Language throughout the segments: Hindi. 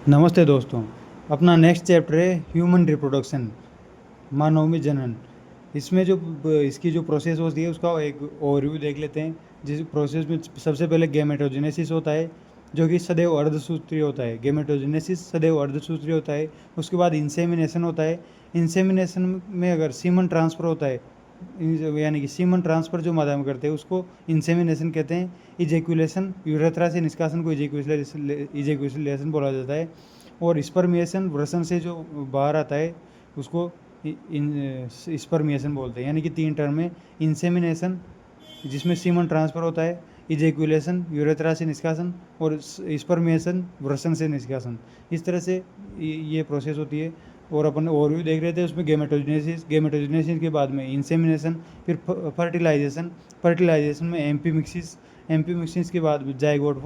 नमस्ते दोस्तों। अपना नेक्स्ट चैप्टर है ह्यूमन रिप्रोडक्शन, मानव में जनन। इसमें जो इसकी जो प्रोसेस होती है उसका एक ओवरव्यू देख लेते हैं। जिस प्रोसेस में सबसे पहले गैमेटोजेनेसिस होता है, जो कि सदैव अर्धसूत्रीय होता है। गैमेटोजेनेसिस सदैव अर्धसूत्रीय होता है। उसके बाद इंसेमिनेशन होता है। इंसेमिनेशन में अगर सीमन ट्रांसफ़र होता है, यानी कि सीमन ट्रांसफ़र जो माध्यम करते हैं उसको इंसेमिनेशन कहते हैं। इजेकुलेशन, यूरेथ्रा से निष्कासन को इजेकुलेशन बोला जाता है। और स्पर्मिएशन, वृषण से जो बाहर आता है उसको स्पर्मिएशन बोलते हैं। यानी कि 3 टर्म में इंसेमिनेशन जिसमें सीमन ट्रांसफ़र होता है, इजेकुलेशन यूरेथ्रा से निष्कासन, और स्पर्मिएशन वृषण से निष्कासन। इस तरह से ये प्रोसेस होती है। और अपन ओवरव्यू देख रहे थे उसमें गेमेटोजेनेसिस के बाद में इंसेमिनेशन, फिर फर्टिलाइजेशन में एम्पी मिक्सिस के बाद जाइगोट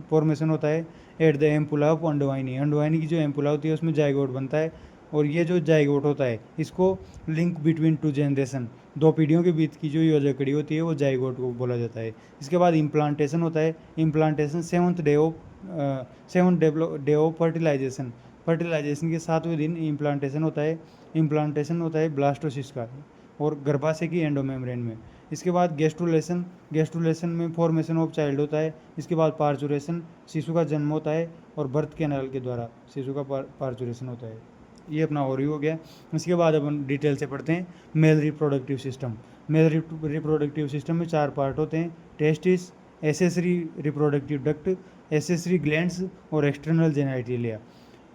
फॉर्मेशन होता है एट द एम्पुला ऑफ अंडवाहिनी की जो एम्पुला होती है उसमें जाइगोट बनता है। और ये जो जाइगोट होता है इसको लिंक बिटवीन 2 जनरेशन, 2 पीढ़ियों के बीच की जो योजकड़ी होती है वो जाइगोट को बोला जाता है। इसके बाद इम्प्लांटेशन होता है। Implantation seventh day of fertilization के 7वें दिन इम्प्लांटेशन होता है। इम्प्लांटेशन होता है ब्लास्टोसिस्ट का और गर्भाशय की एंडोमेम्ब्रेन में। इसके बाद गेस्ट्रुलेशन में फॉर्मेशन ऑफ चाइल्ड होता है। इसके बाद पार्चुरेशन, शिशु का जन्म होता है और बर्थ कैनाल के द्वारा शिशु का पार्चुरेशन होता है। ये अपना ओवरव्यू हो गया। इसके बाद अपन डिटेल से पढ़ते हैं मेल रिप्रोडक्टिव सिस्टम में 4 पार्ट होते हैं: testis, accessory reproductive duct, accessory glands और एक्सटर्नल जेनिटलिया।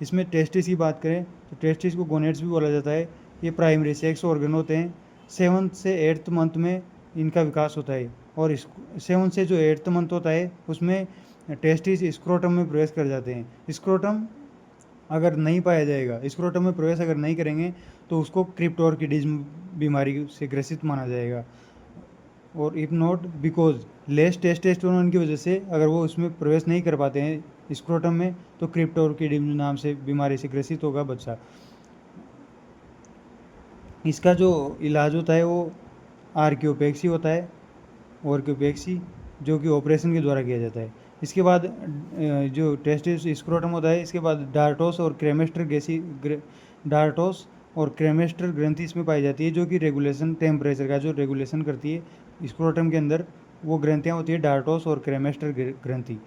इसमें टेस्टिस की बात करें तो टेस्टिस को गोनेट्स भी बोला जाता है। ये प्राइमरी सेक्स ऑर्गन होते हैं। 7th से 8th मंथ में इनका विकास होता है। और 7th से जो 8th मंथ होता है उसमें टेस्टिस स्क्रोटम में प्रवेश कर जाते हैं। स्क्रोटम अगर नहीं पाया जाएगा, स्क्रोटम में प्रवेश अगर नहीं करेंगे तो उसको क्रिप्टोर्किडिज्म बीमारी से ग्रसित माना जाएगा। और if not because less testosterone की वजह से अगर वो उसमें प्रवेश नहीं कर पाते हैं स्क्रोटम में तो क्रिप्टोर्किडिज्म नाम से बीमारी से ग्रसित होगा बच्चा। इसका जो इलाज होता है वो आर्कियोपेक्सी होता है, ऑर्कियोपेक्सी, जो कि ऑपरेशन के द्वारा किया जाता है। इसके बाद जो टेस्टिस स्क्रोटम होता है, इसके बाद डार्टोस और क्रेमेस्टर ग्रंथि इसमें पाई जाती है, जो कि रेगुलेशन टेम्परेचर का जो रेगुलेशन करती है स्क्रोटम के अंदर। वो ग्रंथियाँ होती है डार्टोस और क्रेमेस्टर ग्रंथि।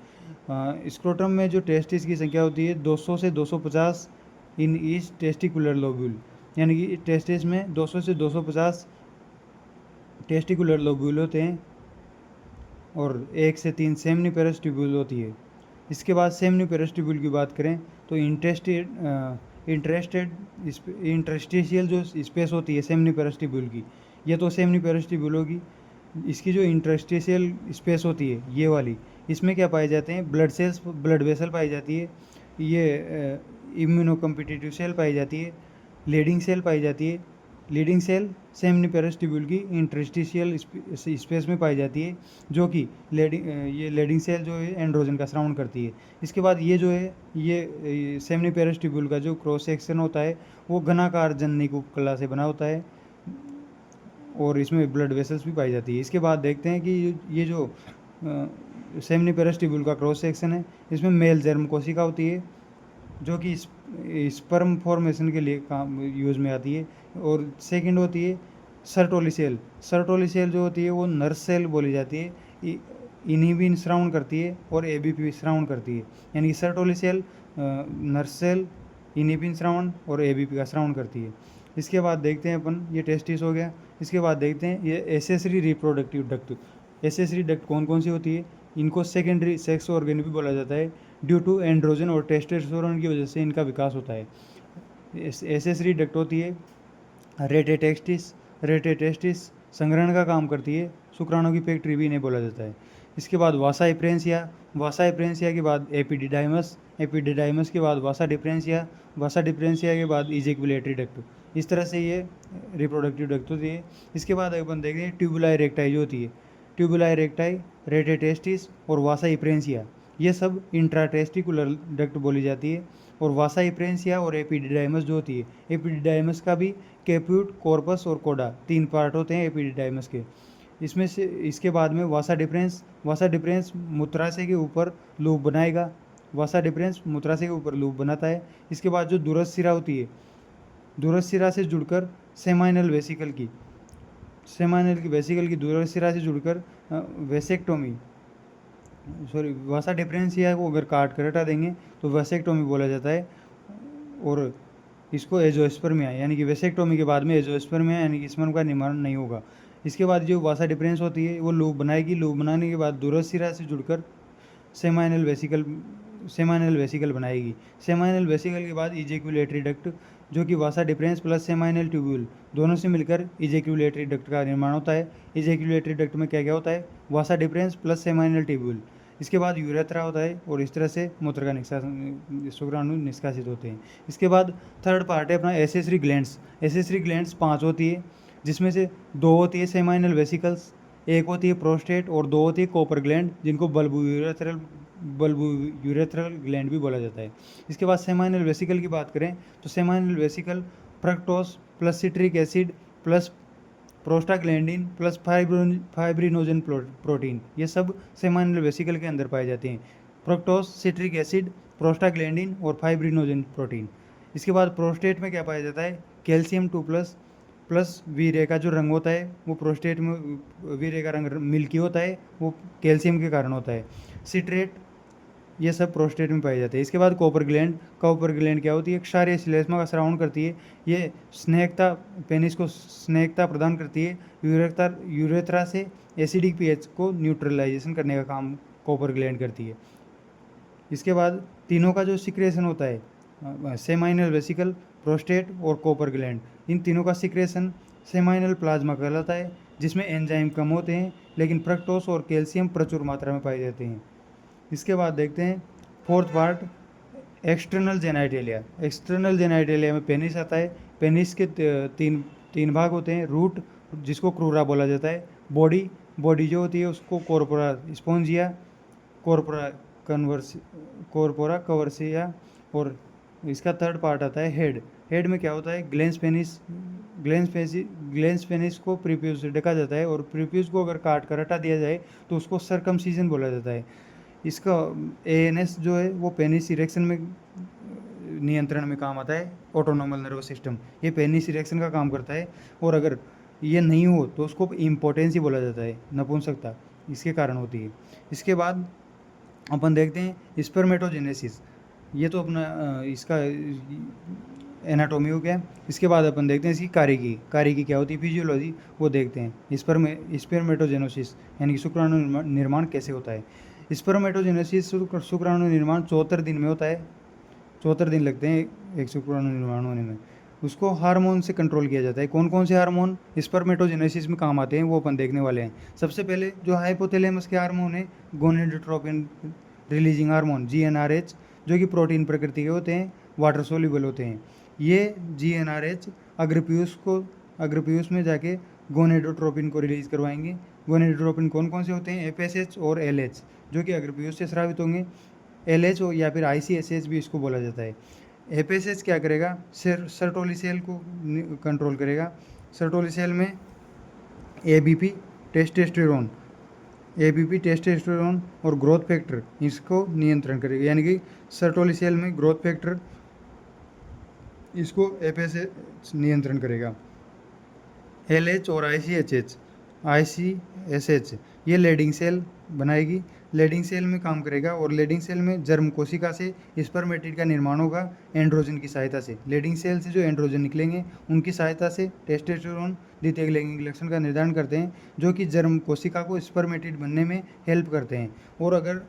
स्क्रोटम में जो टेस्टिस की संख्या होती है 200 से 250 इन ईच टेस्टिकुलर लोब्यूल, यानी कि टेस्टिस में 200 से 250 टेस्टिकुलर लोब्यूल होते हैं और 1 से 3 सेमनीपेरस ट्यूब्यूल होती है। इसके बाद सेमनीपेरस ट्यूब्यूल की बात करें तो इंटरेस्टिशियल जो स्पेस होती है सेमनीपेरस ट्यूब्यूल की, ये तो सेमनीपेरस ट्यूब्यूल होगी। इसकी जो इंटरेस्टिशियल स्पेस होती है ये वाली, इसमें क्या पाए जाते हैं? ब्लड वेसल पाई जाती है, ये इम्यूनोकम्पिटिटिव सेल पाई जाती है, लीडिंग सेल पाई जाती है। लीडिंग सेल सेमनीपेरस ट्यूब्यूल की इंटरस्टिशियल स्पेस में पाई जाती है, जो कि ये लीडिंग सेल जो है एंड्रोजन का श्रावण करती है। इसके बाद ये जो है ये सेमनीपेरस ट्यूब्यूल का जो क्रॉस सेक्शन होता है वो घनाकार जननिक उपकला से बना होता है और इसमें ब्लड वेसल्स भी पाई जाती है। इसके बाद देखते हैं कि ये जो सेमनीपेरस ट्यूब्यूल का क्रॉस सेक्शन है इसमें मेल जर्म कोशिका होती है, जो कि स्पर्म फॉर्मेशन के लिए काम यूज़ में आती है। और सेकंड होती है सर्टोली सेल जो होती है वो नर्स सेल बोली जाती है। इन्हिबिन श्रावण करती है और एबीपी श्रावण करती है, यानी कि sertoli cell nurse cell inhibin श्रावण और एबीपी का श्रावण करती है। इसके बाद देखते हैं अपन, ये टेस्टिस हो गया। इसके बाद देखते हैं ये accessory reproductive duct. Accessory duct कौन कौन सी होती है? इनको सेकेंडरी सेक्स ऑर्गन भी बोला जाता है। ड्यू टू एंड्रोजन और टेस्टोस्टेरोन की वजह से इनका विकास होता है। एसेसरी डक्ट होती है रेटेटेस्टिस संग्रहण का काम करती है, शुक्राणु की फैक्ट्री भी इन्हें बोला जाता है। इसके बाद वासा डिफरेंशिया के बाद एपिडिडाइमस के बाद वासा डिफरेंशिया के बाद इजेक्युलेटरी डक्ट। इस तरह से ये रिप्रोडक्टिव डक्ट होती है। इसके बाद अपन देखते हैं ट्यूबुलाई रेक्टाई जो होती है। ट्यूबुलाई रेक्टाई, रेटेटेस्टिस और वासा इप्रेंसिया, ये सब इंट्राटेस्टिकुलर डक्ट बोली जाती है। और वासा इप्रेंसिया और एपिडिडाइमस जो होती है, एपिडिडाइमस का भी कैप्यूट, कॉर्पस और कोडा 3 पार्ट होते हैं एपिडिडाइमस के। इसमें से इसके बाद में वासा डिफरेंस मूत्राशय के ऊपर लूप बनाएगा वासा डिफरेंस मूत्राशय के ऊपर लूप बनाता है। इसके बाद जो दूरस्थ शिरा होती है, दूरस्थ शिरा से जुड़कर सेमाइनल वेसिकल की दूरस्थ शिरा से जुड़कर वेसेक्टोमी, सॉरी वासा डिफरेंशिया को अगर काट कर हटा देंगे तो वेसेक्टोमी बोला जाता है। और इसको एजोस्पर्मिया यानी कि वेसेक्टोमी के बाद में एजोस्पर्मिया यानी कि स्पर्म का निर्माण नहीं होगा। इसके बाद जो वासा डिफरेंस होती है वो लूप बनाएगी, लूप बनाने के बाद दूरस्थ शिरा से जुड़कर सेमाइनल वेसिकल बनाएगी। सेमाइनल वेसिकल के बाद इजेक्यूलेटरी डक्ट, जो कि वासा डिफरेंस प्लस सेमाइनल ट्यूब्यूल दोनों से मिलकर इजेक्यूलेटरी डक्ट का निर्माण होता है। इजेक्यूलेटरी डक्ट में क्या क्या होता है, वासा डिफरेंस प्लस सेमाइनल ट्यूब्यूल। इसके बाद यूरेथ्रा होता है और इस तरह से मूत्र का निष्कासन, शुक्राणु निष्कासित होते हैं। इसके बाद थर्ड पार्ट है अपना एसेसरी ग्लैंड्स। एसेसरी ग्लैंड्स 5 होती है, जिसमें से 2 होती है सेमाइनल वेसिकल्स, 1 होती है प्रोस्टेट और 2 होती है कॉपर ग्लैंड, जिनको बल्बो ग्लैंड भी बोला जाता है। इसके बाद सेमाइनल वेसिकल की बात करें तो seminal vesicle fructose plus citric acid plus prostaglandin plus fibrinogen protein, ये सब सेमाइनल वेसिकल के अंदर पाए जाते हैं। फ्रक्टोस, सिट्रिक एसिड, प्रोस्टाग्लैंडिन और फाइब्रिनोजन प्रोटीन। इसके बाद प्रोस्टेट में क्या पाया जाता है, कैल्शियम 2+ प्लस वीर्य का जो रंग होता है वो प्रोस्टेट में वीर्य का रंग मिल्की होता है, वो कैल्शियम के कारण होता है। सिट्रेट, ये सब प्रोस्टेट में पाए जाते हैं। इसके बाद कॉपर ग्लैंड क्या होती है, क्षारीय श्लेष्मा का स्रावण करती है। ये स्नेहकता, पेनिस को स्नेहकता प्रदान करती है। यूरेथ्रा से एसिडिक पीएच को न्यूट्रलाइजेशन करने का काम कॉपर ग्लैंड करती है। इसके बाद तीनों का जो सिक्रेशन होता है, सेमाइनल वेसिकल, प्रोस्टेट और कॉपर ग्लैंड, इन तीनों का सिक्रेशन सेमाइनल प्लाज्मा कहलाता है, जिसमें एंजाइम कम होते हैं लेकिन फ्रक्टोस और कैल्शियम प्रचुर मात्रा में पाए जाते हैं। इसके बाद देखते हैं फोर्थ पार्ट, एक्सटर्नल जेनाइटेलिया में पेनिस आता है। पेनिस के तीन भाग होते हैं, रूट जिसको क्रूरा बोला जाता है, बॉडी जो होती है उसको कॉर्पोरा स्पोंजिया, कॉर्पोरा कवर्सिया, और इसका थर्ड पार्ट आता है हेड में क्या होता है, ग्लेंस पेनिस को प्रीप्यूस से ढका जाता है और प्रीप्यूस को अगर काट कर हटा दिया जाए तो उसको सर्कमसीजन बोला जाता है। इसका ANS जो है वो पेनिस इरेक्शन में नियंत्रण में काम आता है। ऑटोनोमल नर्वस सिस्टम ये पेनिस इरेक्शन का काम करता है, और अगर ये नहीं हो तो उसको इम्पोर्टेंसी बोला जाता है, नपुंसकता इसके कारण होती है। इसके बाद अपन देखते हैं स्पर्मेटोजेनेसिस, ये तो अपना इसका एनाटोमी हो गया। इसके बाद अपन देखते हैं इसकी कारिकी क्या होती है, फिजियोलॉजी, वो देखते हैं। स्पर्मेटोजेनेसिस यानी कि शुक्राणु निर्माण कैसे होता है। स्पर्मेटोजेनेसिस शुक्राणु निर्माण 74 दिन में होता है। 74 दिन लगते हैं एक शुक्राणु निर्माण होने में। उसको हार्मोन से कंट्रोल किया जाता है। कौन कौन से हार्मोन स्पर्मेटोजेनेसिस में काम आते हैं वो अपन देखने वाले हैं। सबसे पहले जो हाइपोथैलेमस के हार्मोन है, गोनेडोट्रोपिन रिलीजिंग हार्मोन GnRH, जो कि प्रोटीन प्रकृति के होते हैं, वाटर सोल्यूबल होते हैं। ये GnRH अग्रपीयूष में जाके गोनेडोट्रोपिन को रिलीज करवाएंगे। गोनेडोट्रोपिन कौन कौन से होते हैं, FSH और LH, जो कि अग्रपीयूष से स्रावित होंगे। LH या फिर ICSH भी इसको बोला जाता है। FSH क्या करेगा, सर्टोली सेल को कंट्रोल करेगा। सर्टोली सेल में ABP टेस्टेस्टेरोन और ग्रोथ फैक्टर इसको नियंत्रण करेगा, यानी कि सर्टोली सेल में ग्रोथ फैक्टर इसको FSH नियंत्रण करेगा। LH और ICSH ये लेडिंग सेल बनाएगी, लेडिंग सेल में काम करेगा, और लेडिंग सेल में जर्म कोशिका से स्पर्मेटिड का निर्माण होगा एंड्रोजन की सहायता से। लेडिंग सेल से जो एंड्रोजन निकलेंगे उनकी सहायता से टेस्टोस्टेरोन द्वितीयक लैंगिक लक्षण का निर्धारण करते हैं, जो कि जर्म कोशिका को स्पर्मेटिड बनने में हेल्प करते हैं। और अगर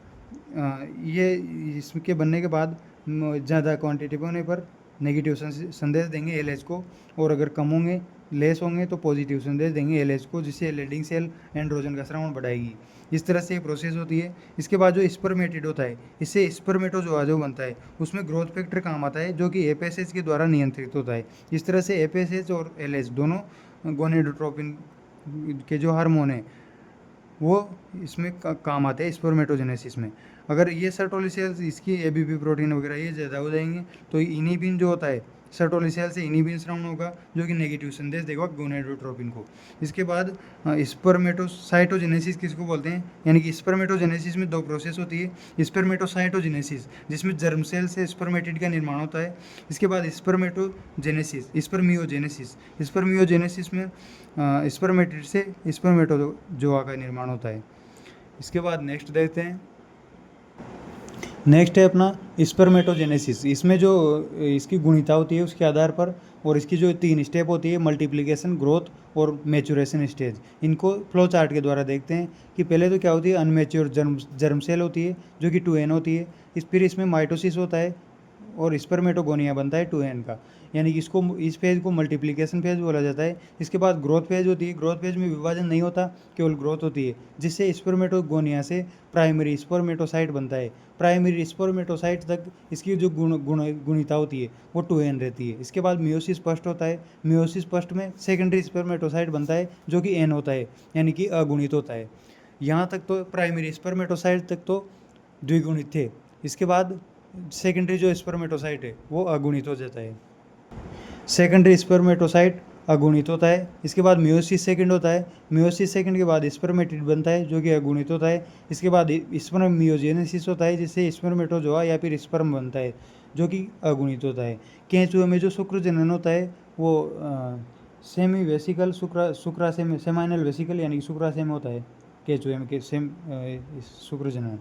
ये इसके बनने के बाद ज़्यादा क्वांटिटी होने पर नेगेटिव संदेश देंगे LH को, और अगर कम होंगे, लेस होंगे तो पॉजिटिव संदेश देंगे LH को, जिससे लेडिंग सेल एंड्रोजन का स्रावण बढ़ाएगी। इस तरह से ये प्रोसेस होती है। इसके बाद जो स्पर्मेटिड होता है, इससे स्पर्मेटोजोआ जो बनता है उसमें ग्रोथ फैक्टर काम आता है, जो कि FSH के द्वारा नियंत्रित होता है। इस तरह से FSH और LH दोनों गोनेडोट्रोपिन के जो हार्मोन है वो इसमें काम आते हैं स्पर्मेटोजेनेसिस में। अगर ये सर्टोली सेल्स इसकी ABP प्रोटीन वगैरह ये ज़्यादा हो जाएंगे तो इनिबिन जो होता है सर्टोली सेल से इनहिबिन श्रवण होगा जो कि नेगेटिव संदेश देगा गोनेडोट्रोपिन को। इसके बाद स्पर्मेटोसाइटोजेनेसिस किसको बोलते हैं, यानी कि स्पर्मेटोजेनेसिस में दो प्रोसेस होती है। स्पर्मेटोसाइटोजेनेसिस जिसमें जर्म सेल से स्पर्मेटिड का निर्माण होता है। इसके बाद स्पर्मेटोजेनेसिस स्पर्मियोजेनेसिस में स्पर्मेटिड से स्पर्मेटोजोआ का निर्माण होता है। इसके बाद नेक्स्ट देखते हैं, नेक्स्ट है अपना स्पर्मेटोजेनेसिस। इसमें जो इसकी गुणिता होती है उसके आधार पर, और इसकी जो 3 स्टेप होती है मल्टीप्लिकेशन, ग्रोथ और मैच्योरेशन स्टेज, इनको फ्लो चार्ट के द्वारा देखते हैं कि पहले तो क्या होती है अनमेच्योर जर्म सेल होती है जो कि 2n होती है। फिर इसमें माइटोसिस होता है और स्पर्मेटोगोनिया बनता है 2n का, यानी कि इस फेज को मल्टीप्लिकेशन फेज बोला जाता है। इसके बाद ग्रोथ फेज होती है। ग्रोथ फेज में विभाजन नहीं होता, केवल ग्रोथ होती है, जिससे स्पर्मेटोगोनिया से प्राइमरी स्पर्मेटोसाइट बनता है। प्राइमरी स्पर्मेटोसाइट तक इसकी जो गुणिता होती है वो 2n रहती है। इसके बाद मियोसिस फर्स्ट होता है। मियोसिस फर्स्ट में सेकेंडरी स्पर्मेटोसाइट बनता है जो कि n होता है, यानी कि अगुणित होता है। यहाँ तक तो प्राइमरी स्पर्मेटोसाइट तक तो द्विगुणित थे। इसके बाद सेकेंडरी जो स्पर्मेटोसाइट है वो अगुणित हो जाता है। सेकेंडरी स्पर्मेटोसाइट अगुणित होता है। इसके बाद मियोसिस सेकंड होता है। मियोसिस सेकंड के बाद स्पर्मेटिड बनता है जो कि अगुणित होता है। इसके बाद स्पर्मियोजेनेसिस होता है जिससे स्पर्मेटोजोआ या फिर स्पर्म बनता है जो कि अगुणित होता है। केंचुए में जो शुक्र जनन होता है वो सेमी वेसिकल शुक्राशय सेमाइनल वेसिकल यानी कि शुक्राशय में होता है केंचुए में के शुक्र जनन।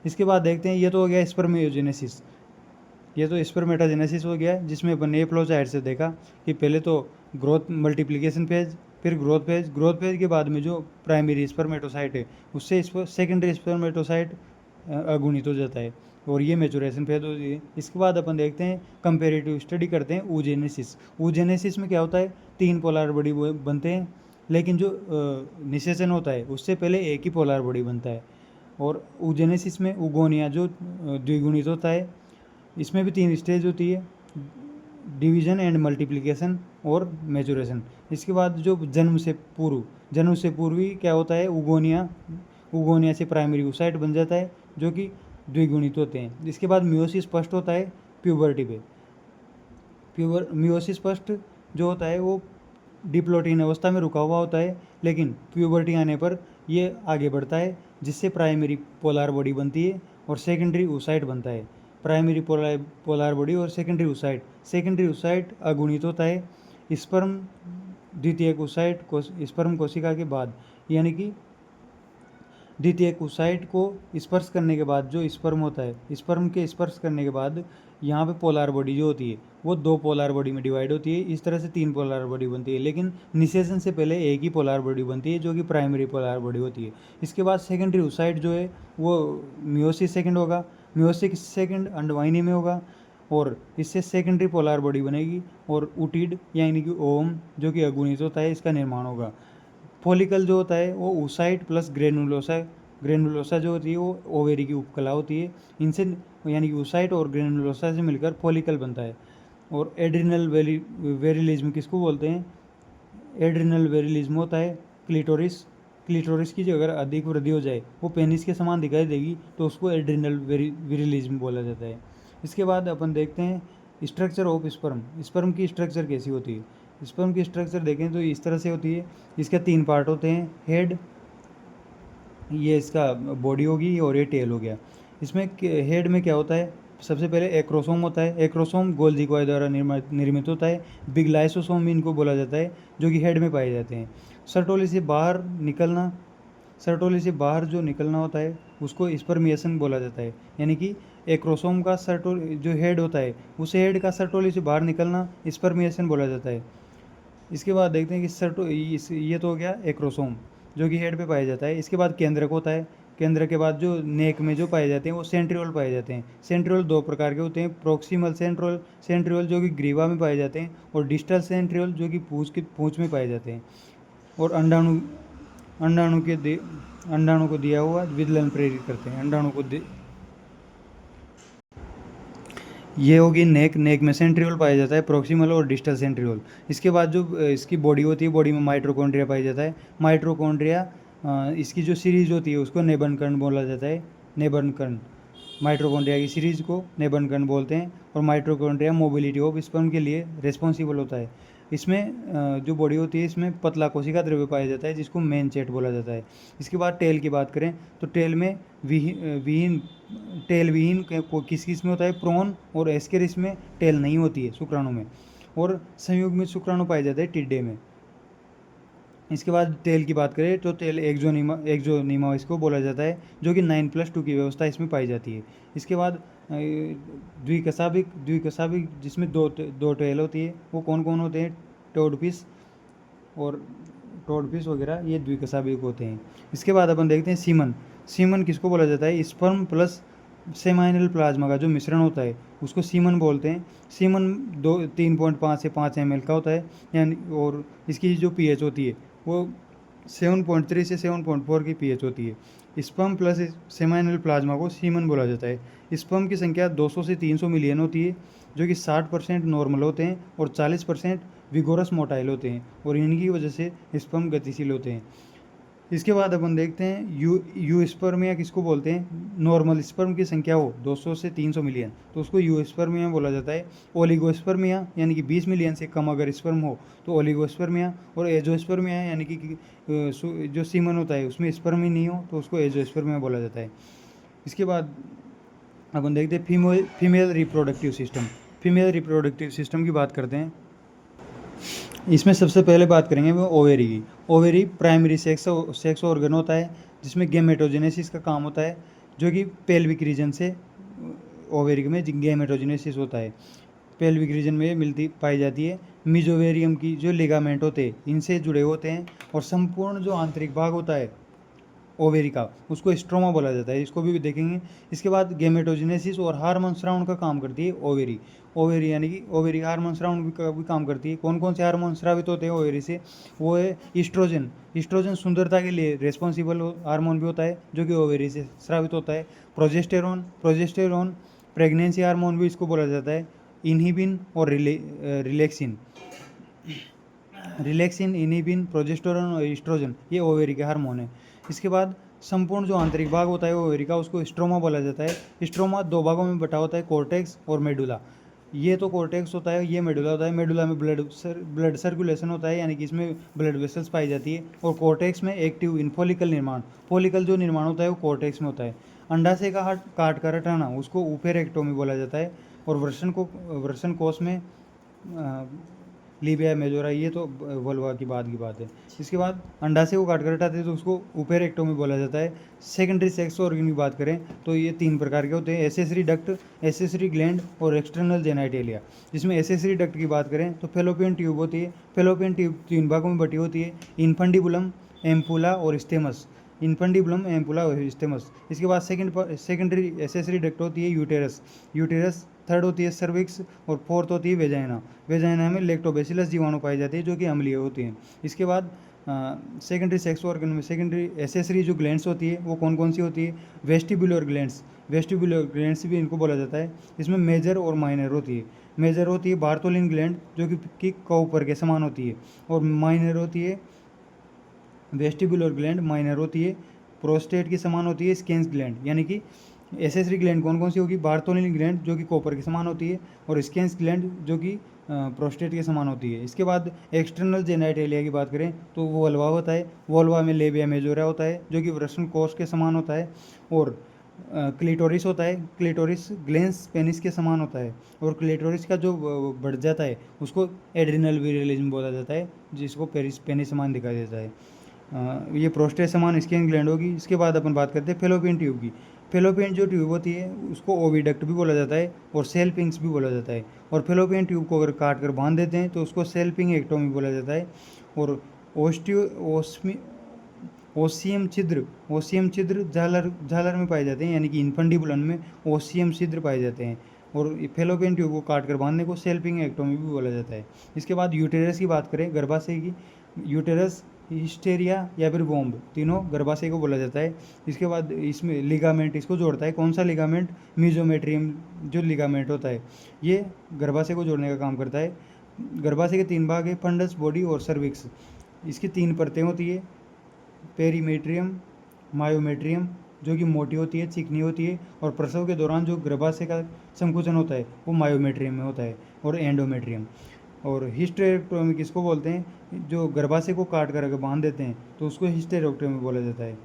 इसके बाद देखते हैं, ये तो हो गया स्पर्मियोजेनेसिस, ये तो स्पर्मेटाजेनेसिस हो गया जिसमें अपन ने फ्लो चार्ट से देखा कि पहले तो ग्रोथ मल्टीप्लिकेशन फेज, फिर ग्रोथ फेज। ग्रोथ फेज के बाद में जो प्राइमरी स्पर्मेटोसाइट है उससे सेकेंडरी स्पर्मेटोसाइट अगुणित हो जाता है और ये मैच्योरेशन फेज होती है। इसके बाद अपन देखते हैं कंपेरेटिव स्टडी करते हैं ऊजेनेसिस। ऊजेनेसिस में क्या होता है 3 पोलर बॉडी बनते हैं, लेकिन जो निषेचन होता है उससे पहले एक ही पोलर बॉडी बनता है। और ऊजेनेसिस में उगोनिया जो द्विगुणित होता है, इसमें भी 3 स्टेज होती है, डिवीजन एंड मल्टीप्लिकेशन और मैच्योरेशन। इसके बाद जो जन्म से पूर्व ही क्या होता है उगोनिया से प्राइमरी oocyte बन जाता है जो कि द्विगुणित होते हैं। इसके बाद मियोसिस फर्स्ट होता है प्यूबर्टी पे। मियोसिस फर्स्ट जो होता है वो डिप्लोटीन अवस्था में रुका हुआ होता है, लेकिन प्यूबर्टी आने पर ये आगे बढ़ता है जिससे प्राइमरी पोलर बॉडी बनती है और सेकेंडरी oocyte बनता है। प्राइमरी पोलर बॉडी और सेकेंडरी oocyte अगुणित होता है स्पर्म द्वितीयक oocyte स्पर्म कोशिका के बाद, यानी कि द्वितीयक oocyte को स्पर्श करने के बाद जो स्पर्म होता है, स्पर्म के स्पर्श करने के बाद यहाँ पे पोलर बॉडी जो होती है वो 2 पोलर बॉडी में डिवाइड होती है। इस तरह से 3 पोलर बॉडी बनती है, लेकिन निषेचन से पहले एक ही पोलर बॉडी बनती है जो कि प्राइमरी पोलर बॉडी होती है। इसके बाद सेकेंडरी oocyte जो है वो मियोसिस सेकंड होगा। मियोसिस सेकंड अंडवाहिनी में होगा और इससे सेकेंडरी पोलर बॉडी बनेगी और ऊटिड यानी कि ओम जो कि अगुणित होता है इसका निर्माण होगा। फॉलिकल जो होता है वो oocyte प्लस ग्रेनुलोसा जो होती है वो ओवेरी की उपकला होती है। इनसे यानी कि oocyte और ग्रेनुलोसा से मिलकर फॉलिकल बनता है। और एड्रिनल वेरिलिज्म किसको बोलते हैं, एड्रिनल वेरिलिज्म होता है क्लिटोरिस की जो अगर अधिक वृद्धि हो जाए वो पेनिस के समान दिखाई देगी तो उसको एड्रिनल विरिलिज्म बोला जाता है। इसके बाद अपन देखते हैं स्ट्रक्चर ऑफ स्पर्म की स्ट्रक्चर कैसी होती है। स्पर्म की स्ट्रक्चर देखें तो इस तरह से होती है। इसके 3 पार्ट होते हैं, हेड, ये इसका बॉडी होगी और ये टेल हो गया। इसमें हेड में क्या होता है, सबसे पहले एक्रोसोम होता है। एक्रोसोम गोल्जी कॉय द्वारा निर्मित होता है। बिग लाइसोसोम भी इनको बोला जाता है जो कि हेड में पाए जाते हैं। सर्टोली से बाहर जो निकलना होता है उसको स्पर्मिएशन बोला जाता है, यानी कि एक्रोसोम का जो हेड होता है उस हेड का सर्टोली से बाहर निकलना स्पर्मिएशन बोला जाता है। इसके बाद देखते हैं कि ये तो हो गया एक्रोसोम जो कि हेड पे पाया जाता है। इसके बाद केंद्रक होता है। केंद्र के बाद जो नेक में जो पाए जाते हैं वो सेंट्रियोल पाए जाते हैं। सेंट्रियोल 2 प्रकार के होते हैं, प्रोक्सिमल सेंट्रियोल जो कि ग्रीवा में पाए जाते हैं और डिस्टल सेंट्रियोल जो कि पूंछ में पाए जाते हैं। और अंडाणु को दिया हुआ विदलन प्रेरित करते हैं। ये होगी नेक में सेंट्रियोल पाया जाता है, प्रोक्सिमल और डिस्टल सेंट्रियोल। इसके बाद जो इसकी बॉडी होती है, बॉडी में माइटोकॉन्ड्रिया पाया जाता है। माइटोकॉन्ड्रिया इसकी जो सीरीज होती है उसको नेबन कर्ण बोला जाता है, नेबन कर्ण। माइटोकॉन्ड्रिया की सीरीज को निबंध कण बोलते हैं। और माइटोकॉन्ड्रिया मोबिलिटी ऑफ स्पर्म के लिए रिस्पॉन्सिबल होता है। इसमें जो बॉडी होती है इसमें पतला कोशिका द्रव्य पाया जाता है जिसको मेन चेट बोला जाता है। इसके बाद टेल की बात करें तो टेल में विहीन टेल विहीन किस किस में होता है, प्रोन और एस्केरिस में टेल नहीं होती है शुक्राणु में। और संयुग्मित शुक्राणु पाए जाते हैं टिड्डे में। इसके बाद टेल की बात करें तो टेल एक्जोनीमा इसको बोला जाता है, जो कि 9+2 की व्यवस्था इसमें पाई जाती है। इसके बाद द्विकशाभिक जिसमें दो टेल होती है, वो कौन कौन होते हैं, टोडफिश वगैरह, ये द्विकशाभिक होते हैं। इसके बाद अपन देखते हैं सीमन। सीमन किसको बोला जाता है, स्पर्म प्लस सेमाइनल प्लाज्मा का जो मिश्रण होता है उसको सीमन बोलते हैं। सीमन 3.5 से 5 ml का होता है यानी, और इसकी जो pH होती है वो 7.3 से 7.4 की pH होती है। स्पर्म प्लस सेमाइनल प्लाज्मा को सीमन बोला जाता है। स्पर्म की संख्या 200 से 300 मिलियन होती है, जो कि 60% नॉर्मल होते हैं और 40% विगोरस मोटाइल होते हैं, और इनकी वजह से स्पर्म गतिशील होते हैं। इसके बाद अपन देखते हैं यू स्पर्मिया किसको बोलते हैं। नॉर्मल स्पर्म की संख्या हो 200 से 300 मिलियन तो उसको यू स्पर्मिया बोला जाता है। ओलिगोस्पर्मिया यानी कि 20 मिलियन से कम अगर स्पर्म हो तो ओलिगोस्पर्मिया, और एजोस्पर्मिया यानी कि जो सीमन होता है उसमें स्पर्म ही नहीं हो तो उसको एजोस्पर्मिया बोला जाता है। इसके बाद अपन देखते हैं female reproductive system. Female reproductive system की बात करते हैं। इसमें सबसे पहले बात करेंगे वो ओवेरी की। ओवेरी प्राइमरी सेक्स ऑर्गन होता है जिसमें गैमेटोजेनेसिस का काम होता है, जो कि पेल्विक रीजन से ओवेरी में गैमेटोजेनेसिस होता है, पेल्विक रीजन में पाई जाती है। मिजोवेरियम की जो लिगामेंट होते हैं इनसे जुड़े होते हैं, और संपूर्ण जो आंतरिक भाग होता है ओवेरी का उसको स्ट्रोमा बोला जाता है, इसको भी देखेंगे। इसके बाद गैमेटोजेनेसिस और हार्मोन स्रावण का काम करती है ओवेरी यानी कि ओवेरी हार्मोन स्रावण का भी काम करती है। कौन कौन से हार्मोन स्रावित होते हैं ओवेरी से, वो है ईस्ट्रोजन सुंदरता के लिए रिस्पॉन्सिबल हार्मोन भी होता है जो कि ओवेरी से स्रावित होता है। प्रोजेस्टेरॉन प्रेगनेंसी हार्मोन भी इसको बोला जाता है। इनहिबिन और रिलैक्सिन, इनहिबिन, प्रोजेस्टेरॉन और ईस्ट्रोजन ये ओवेरी के हार्मोन है। इसके बाद संपूर्ण जो आंतरिक भाग होता है ओवेरी का उसको स्ट्रोमा बोला जाता है। स्ट्रोमा 2 भागों में बटा होता है, कॉर्टेक्स और मेडुला। ये तो कॉर्टेक्स होता है, ये मेडुला होता है। मेडुला में ब्लड सर्कुलेशन होता है यानी कि इसमें ब्लड वेसल्स पाई जाती है, और कॉर्टेक्स में एक्टिव इन फॉलिकल निर्माण, फॉलिकल जो निर्माण होता है वो कॉर्टेक्स में होता है। अंडाशय का काट कर हटाना उसको ओपेरेक्टोमी बोला जाता है, और वृषण कोष में लीबिया मेजोरा, ये तो वल्वा की बात है। इसके बाद अंडाशय को काट कर हटाते हैं तो उसको ओपेरेक्टोमी बोला जाता है। सेकेंडरी सेक्स ऑर्गन की बात करें तो ये 3 प्रकार के होते हैं, एसेसरी डक्ट, एसेसरी ग्लैंड और एक्सटर्नल जेनाइटेलिया। जिसमें एसेसरी डक्ट की बात करें तो फेलोपियन ट्यूब होती है। फेलोपियन ट्यूब 3 भागों में बटी होती है, इन्फंडिबुलम, एम्पुला और स्टेमस। इन्फंडिबुलम, एम्पुला और स्टेमस। इसके बाद सेकेंडरी एसेसरी डक्ट होती है यूटेरस। थर्ड होती है सर्विक्स, और फोर्थ होती है वेजाइना में लैक्टोबैसिलस जीवाणु पाई जाती है जो कि अम्लीय होती हैं। इसके बाद सेकेंडरी सेक्स ऑर्गन में सेकेंडरी एसेसरी जो ग्लैंड्स होती है वो कौन कौन सी होती है, वेस्टिबुलर ग्लैंड्स भी इनको बोला जाता है। इसमें मेजर और माइनर होती है। मेजर होती है बार्टोलिन ग्लैंड जो कि कॉपर के समान होती है, और माइनर होती है वेस्टिबुलर ग्लैंड, माइनर होती है प्रोस्टेट के समान होती है स्केंस ग्लैंड। यानी कि एसेसरी ग्लैंड कौन कौन सी होगी, बार्टोलिन ग्लैंड जो कि कॉपर के समान होती है, और स्केंस ग्लैंड जो कि प्रोस्टेट के समान होती है। इसके बाद एक्सटर्नल जेनाइटेलिया की बात करें तो वो वल्वा होता है। वल्वा में लेबिया मेजोरा होता है जो कि वृषण कोष के समान होता है, और क्लिटोरिस होता है। क्लिटोरिस ग्लैंस पेनिस के समान होता है, और क्लिटोरिस का जो बढ़ जाता है उसको एड्रिनल विरिलिज्म बोला जाता है, जिसको पेनिस समान दिखाई देता है। ये प्रोस्टेट समान स्किन ग्लैंड होगी। इसके बाद अपन बात करते हैं फेलोपियन ट्यूब की। फेलोपियन जो ट्यूब होती है उसको ओविडक्ट भी बोला जाता है, और सेल्पिंग्स भी बोला जाता है। और फेलोपियन ट्यूब को अगर काट कर बांध देते हैं तो उसको सेल्पिंग एक्टोमी बोला जाता है। और ओसियम छिद्र झालर में पाए जाते हैं, यानी कि इन्फंडिबुलन में ओसियम छिद्र पाए जाते हैं, और फेलोपियन ट्यूब को काट कर बांधने को सेल्पिंग एक्टोमी भी बोला जाता है। इसके बाद यूटेरस की बात करें, गर्भाशय की। यूटेरस, हिस्टेरिया या फिर वोम्ब, तीनों गर्भाशय को बोला जाता है। इसके बाद इसमें लिगामेंट इसको जोड़ता है, कौन सा लिगामेंट, मीजोमेट्रियम जो लिगामेंट होता है ये गर्भाशय को जोड़ने का काम करता है। गर्भाशय के 3 भाग है, फंडस, बॉडी और सर्विक्स। इसकी 3 परतें होती है, पेरीमेट्रियम, मायोमेट्रियम जो कि मोटी होती है, चिकनी होती है, और प्रसव के दौरान जो गर्भाशय का संकुचन होता है वो मायोमेट्रियम में होता है, और एंडोमेट्रियम। और हिस्टेरेक्टोमी किसको बोलते हैं? जो गर्भाशय को काट कर अगर बांध देते हैं तो उसको हिस्टेरेक्टोमी बोला जाता है।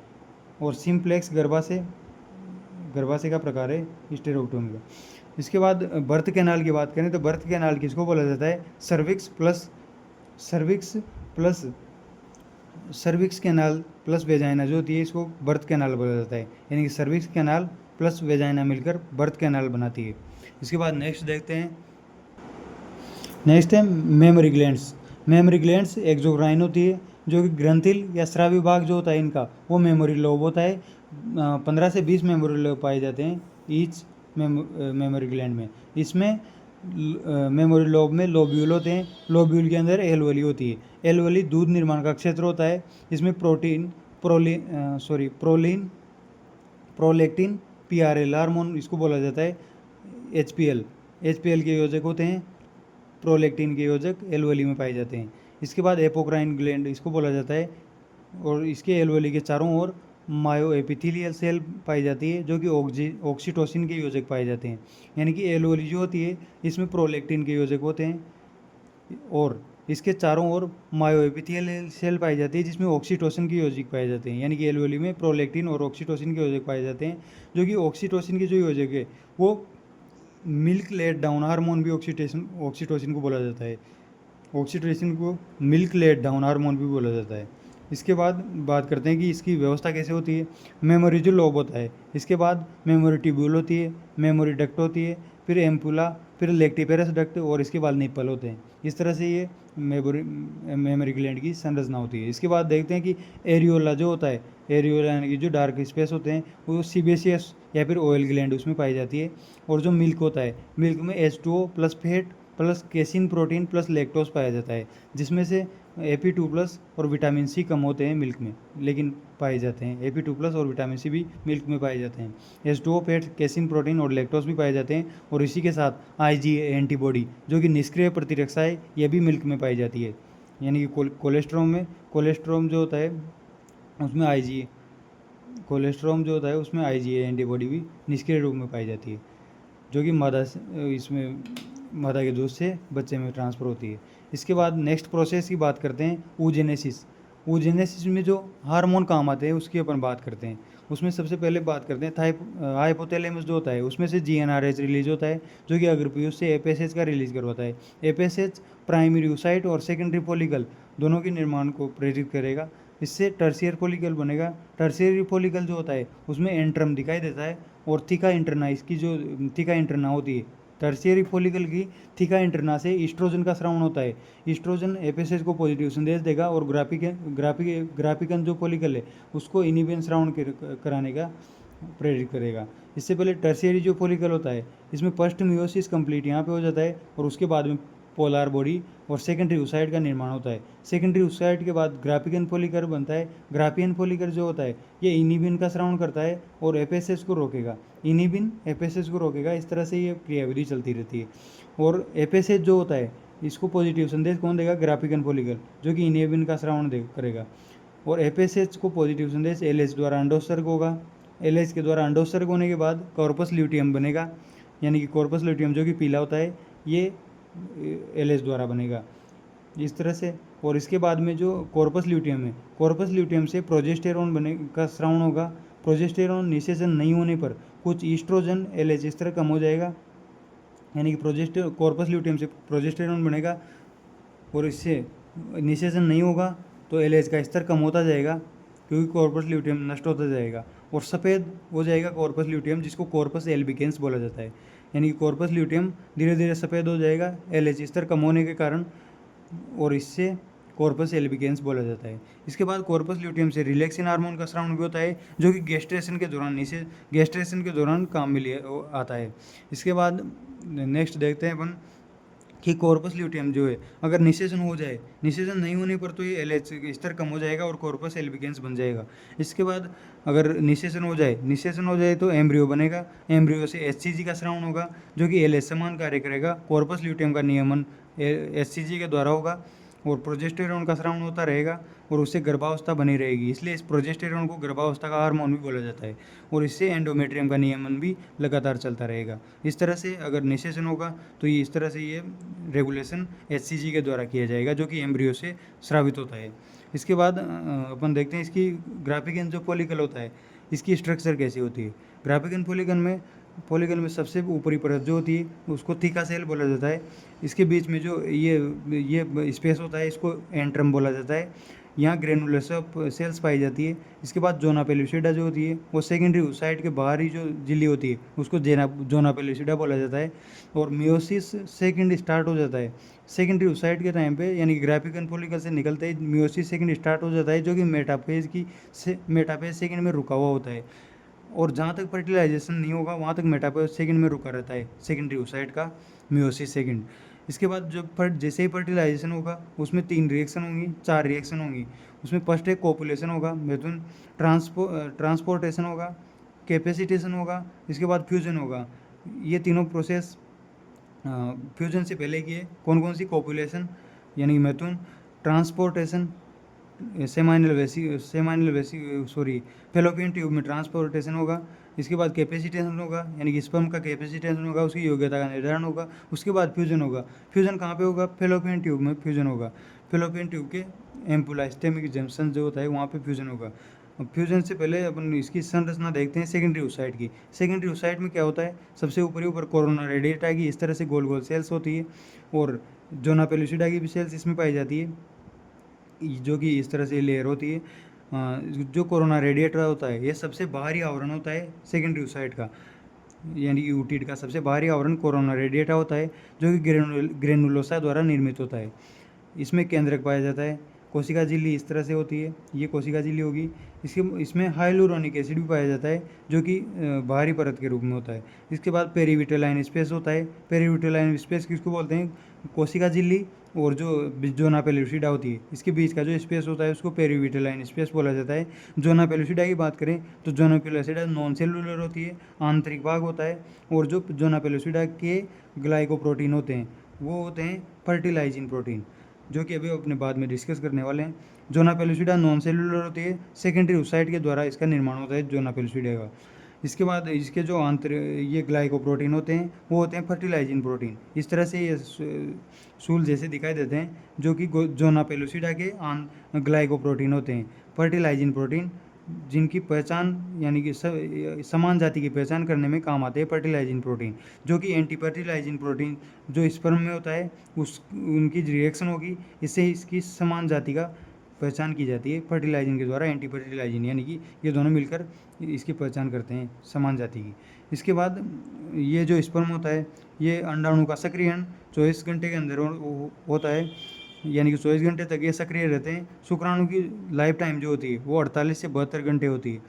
और सिम्प्लेक्स गर्भाशय का प्रकार है हिस्टेरेक्टोमी का। इसके बाद बर्थ कैनाल की बात करें तो बर्थ कैनाल किसको बोला जाता है? सर्विक्स कैनाल प्लस वेजाइना जो होती है इसको बर्थ कैनाल बोला जाता है। यानी कि सर्विक्स कैनाल प्लस वेजाइना मिलकर बर्थ कैनाल बनाती है। इसके बाद नेक्स्ट देखते हैं, नेक्स्ट है mammary glands. Mammary glands exocrine होती है, जो कि ग्रंथिल या श्राव्य भाग जो होता है इनका वो मेमोरी लोब होता है। 15 से 20 मेमोरी लोब पाए जाते हैं ईच मेमोरी ग्लैंड में। इसमें मेमोरी लोब में लोब्यूल होते हैं, लोब्यूल के अंदर एलवोली होती है। एलवोली दूध निर्माण का क्षेत्र होता है। इसमें प्रोलैक्टिन, पीआरएल हार्मोन इसको बोला जाता है, एचपीएल के योजक होते हैं, प्रोलैक्टिन के योजक एलवोली में पाए जाते हैं। इसके बाद एपोक्राइन ग्लैंड इसको बोला जाता है, और इसके एलवोली के चारों ओर मायो एपिथेलियल सेल पाई जाती है, जो कि ऑक्सीटोसिन के योजक पाए जाते हैं। यानी कि एलवोली जो होती है इसमें प्रोलैक्टिन के योजक होते हैं, और इसके चारों ओर मायो एपिथेलियल सेल पाई जाती है जिसमें ऑक्सीटोसिन के योजक पाए जाते हैं। यानी कि एलवोली में प्रोलैक्टिन और ऑक्सीटोसिन के योजक पाए जाते हैं, जो कि ऑक्सीटोसिन के जो योजक है वो मिल्क लेट डाउन हार्मोन भी ऑक्सीटोसिन को बोला जाता है। ऑक्सीटोसिन को मिल्क लेट डाउन हार्मोन भी बोला जाता है। इसके बाद बात करते हैं कि इसकी व्यवस्था कैसे होती है। मेमोरी जो लोब होता है, इसके बाद मेमोरी ट्यूब्यूल होती है, मेमोरी डक्ट होती है, फिर एम्पुला, फिर लेक्टिपेरस डक्ट, और इसके बाद निप्पल होते हैं। इस तरह से ये मेमोरी ग्लैंड की संरचना होती है। इसके बाद देखते हैं कि एरियोला जो होता है, एरियोला यानी कि जो डार्क स्पेस होते हैं वो सीबेसियस या फिर ऑयल ग्लैंड उसमें पाई जाती है। और जो मिल्क होता है, मिल्क में H2O plus fat plus casein protein plus lactose पाया जाता है, जिसमें से Ap2+ और विटामिन सी कम होते हैं मिल्क में, लेकिन पाए जाते हैं। Ap2+ और विटामिन सी भी मिल्क में पाए जाते हैं। H2O फैट, केसिन प्रोटीन और लैक्टोज भी पाए जाते हैं। और इसी के साथ IgA एंटीबॉडी जो कि निष्क्रिय प्रतिरक्षा है, यह भी मिल्क में पाई जाती है। यानी कि कोलेस्ट्रॉम जो होता है उसमें IgA एंटीबॉडी भी निष्क्रिय रूप में पाई जाती है, जो कि मादा के दूध से बच्चे में ट्रांसफ़र होती है। इसके बाद नेक्स्ट प्रोसेस की बात करते हैं, ऊजेनेसिस में जो हार्मोन काम आते हैं उसकी अपन बात करते हैं। उसमें सबसे पहले बात करते हैं हाइपोथैलेमस जो होता है उसमें से GnRH रिलीज होता है, जो कि अग्रपीयूष से FSH का रिलीज करवाता है। FSH प्राइमरी oocyte और सेकेंडरी फॉलिकल दोनों के निर्माण को प्रेरित करेगा। इससे टर्शियर फॉलिकल बनेगा। टर्शियरी फॉलिकल जो होता है उसमें एंट्रम दिखाई देता है, और थीका इंटरना, इसकी जो थीका इंटरना होती है टर्शियरी फॉलिकल की थीका इंटरना से ईस्ट्रोजन का स्रावण होता है। ईस्ट्रोजन FSH को पॉजिटिव संदेश देगा, और ग्राफिकन जो फॉलिकल है उसको इनिबिन स्रावण कराने का प्रेरित करेगा। इससे पहले टर्शियरी जो फॉलिकल होता है इसमें फर्स्ट मियोसिस कंप्लीट यहाँ पे हो जाता है, और उसके बाद में पोलार बॉडी और सेकेंडरी oocyte का निर्माण होता है। सेकेंडरी oocyte के बाद ग्राफिकन फॉलिकल बनता है। ग्राफियन फॉलिकल जो होता है ये इनिबिन का स्रावण करता है और FSH को रोकेगा। इनिबिन FSH को रोकेगा। इस तरह से ये क्रियाविधि चलती रहती है। और FSH जो होता है इसको पॉजिटिव संदेश कौन देगा? ग्राफिकन फॉलिकल, जो कि इनिबिन का स्रावण करेगा। और FSH को पॉजिटिव संदेश LH द्वारा अंडोत्सर्ग होगा। LH के द्वारा अंडोत्सर्ग होने के बाद कॉर्पस ल्यूटियम बनेगा, यानी कि कॉर्पस ल्यूटियम जो कि पीला होता है ये LH द्वारा बनेगा इस तरह से। और इसके बाद में जो कॉर्पस ल्यूटियम है, कॉर्पस ल्यूटियम से प्रोजेस्टेरॉन का स्रावण होगा। प्रोजेस्टेरॉन निषेचन नहीं होने पर कुछ ईस्ट्रोजन LH इस तरह कम हो जाएगा, यानी कि कॉर्पस ल्यूटियम से प्रोजेस्टेरॉन बनेगा, और इससे निषेचन नहीं होगा तो LH का स्तर कम होता जाएगा, क्योंकि कॉर्पस ल्यूटियम नष्ट होता जाएगा और सफ़ेद हो जाएगा कॉर्पस ल्यूटियम, जिसको कॉर्पस एल्बिकेंस बोला जाता है। यानी कि कॉर्पस ल्यूटियम धीरे धीरे सफ़ेद हो जाएगा LH स्तर कम होने के कारण, और इससे कॉर्पस एल्बिकेंस बोला जाता है। इसके बाद कॉर्पस ल्यूटियम से रिलैक्सिन हार्मोन का स्रावण भी होता है, जो कि गेस्ट्रेशन के दौरान काम में आता है। इसके बाद नेक्स्ट देखते हैं अपन कि कॉर्पस ल्यूटियम जो है अगर निषेचन हो जाए, निषेचन नहीं होने पर तो ये LH स्तर कम हो जाएगा और कॉर्पस एल्बिकेंस बन जाएगा। इसके बाद अगर निषेचन हो जाए तो एम्ब्रियो बनेगा। एम्ब्रियो से HCG का स्रावण होगा, जो कि LH समान कार्य करेगा। कॉर्पस ल्यूटियम का नियमन HCG के द्वारा होगा। और प्रोजेस्टेरॉन का स्राव होता रहेगा और उससे गर्भावस्था बनी रहेगी, इसलिए इस प्रोजेस्टेरॉन को गर्भावस्था का हार्मोन भी बोला जाता है। और इससे एंडोमेट्रियम का नियमन भी लगातार चलता रहेगा। इस तरह से अगर निषेचन होगा तो ये इस तरह से ये रेगुलेशन HCG के द्वारा किया जाएगा, जो कि एम्ब्रियो से स्रावित होता है। इसके बाद अपन देखते हैं इसकी ग्राफिकन जो पॉलिकल होता है, इसकी स्ट्रक्चर कैसी होती है। ग्राफिकन पॉलीगन में सबसे ऊपरी परत जो होती है उसको थीका सेल बोला जाता है। इसके बीच में जो ये स्पेस होता है इसको एंट्रम बोला जाता है। यहाँ ग्रेनुलर सेल्स पाई जाती है। इसके बाद जोना पेलुसिडा जो होती है वो सेकेंडरी ओसाइट के बाहरी जो झिल्ली होती है उसको जोना पेलुसिडा बोला जाता है। और मियोसिस सेकेंड स्टार्ट हो जाता है सेकेंडरी ओसाइट के टाइम पे, यानी कि ग्राफिकन फॉलिकल से निकलते ही मियोसिस सेकेंड स्टार्ट हो जाता है, जो कि मेटाफेज सेकेंड में रुका हुआ होता है। और जहाँ तक फर्टिलाइजेशन नहीं होगा वहाँ तक मेटाफेज सेकेंड में रुका रहता है सेकेंडरी ओसाइट का मियोसिस सेकेंड। इसके बाद जैसे ही फर्टिलाइजेशन होगा उसमें 3 रिएक्शन होंगी, 4 रिएक्शन होंगी। उसमें फर्स्ट एक कोपुलेशन होगा, मिथुन, ट्रांसपोर्टेशन होगा, कैपेसिटेशन होगा, इसके बाद फ्यूजन होगा। ये तीनों प्रोसेस फ्यूजन से पहले की है। कौन कौन सी? कोपुलेशन यानी मिथुन, ट्रांसपोर्टेशन फेलोपियन ट्यूब में ट्रांसपोर्टेशन होगा। इसके बाद कैपेसिटेशन होगा, यानी कि स्पर्म का कैपेसिटेशन होगा, उसकी योग्यता का निर्धारण होगा। उसके बाद फ्यूजन होगा। फ्यूजन कहाँ पे होगा? फेलोपियन ट्यूब में फ्यूजन होगा। फेलोपियन ट्यूब के एम्पुला स्टेमिक जंक्शन जो होता है वहाँ पे फ्यूजन होगा। फ्यूजन से पहले अपन इसकी संरचना देखते हैं सेकेंडरी ओसाइट की। सेकेंडरी ओसाइट में क्या होता है? सबसे ऊपर कोरोना रेडिएटा की इस तरह से गोल गोल सेल्स होती है, और जोना पेलुसिडा की भी सेल्स इसमें पाई जाती है, जो कि इस तरह से लेयर होती है। जो कोरोना रेडिएटर होता है ये सबसे बाहरी आवरण होता है सेकेंडरी ओसाइट का, यानी कि यूटिड का सबसे बाहरी आवरण कोरोना रेडिएटा होता है, जो कि ग्रेनुलोसा द्वारा निर्मित होता है। इसमें केंद्रक पाया जाता है। कोशिका झिल्ली इस तरह से होती है, ये कोशिका झिल्ली होगी। इसमें हाइलुरोनिक एसिड भी पाया जाता है, जो कि बाहरी परत के रूप में होता है। इसके बाद पेरीविटेलाइन स्पेस होता है। पेरीविटेलाइन स्पेस किसको बोलते हैं? कोशिका झिल्ली और जो जोना पेलुसिडा होती है इसके बीच का जो स्पेस होता है उसको पेरीविटेलाइन स्पेस बोला जाता है। जोना पेलुसिडा की बात करें तो जोना पेलुसिडा नॉन सेलुलर होती है, आंतरिक भाग होता है। और जो जोना पेलुसिडा के ग्लाइकोप्रोटीन होते हैं वो होते हैं फर्टिलाइजिंग प्रोटीन, जो कि अभी अपने बाद में डिस्कस करने वाले हैं। जोना पेलुसिडा नॉन सेलुलर होती है, सेकेंडरी ओसाइट के द्वारा इसका निर्माण होता है जोना पेलुसिडा का। इसके बाद इसके जो ये ग्लाइकोप्रोटीन होते हैं वो होते हैं फर्टिलाइजिंग प्रोटीन। इस तरह से ये सूल जैसे दिखाई देते हैं, जो कि जोना पेलुसिडा के ग्लाइकोप्रोटीन होते हैं। फर्टिलाइजिंग प्रोटीन जिनकी पहचान, यानी कि समान जाति की पहचान करने में काम आते हैं फर्टिलाइजिंग प्रोटीन, जो कि एंटी फर्टिलाइजिंग प्रोटीन जो स्पर्म में होता है उनकी रिएक्शन होगी, इससे इसकी समान जाति का पहचान की जाती है फर्टिलाइजिंग के द्वारा। एंटी फर्टिलाइजिंग यानी कि ये दोनों मिलकर इसकी पहचान करते हैं समान जाति की। इसके बाद ये जो स्पर्म होता है ये अंडाणु का सक्रियण 24 घंटे के अंदर होता है, यानी कि 24 घंटे तक ये सक्रिय रहते हैं। शुक्राणु की लाइफ टाइम जो होती है वो 48 से 72 घंटे होती है।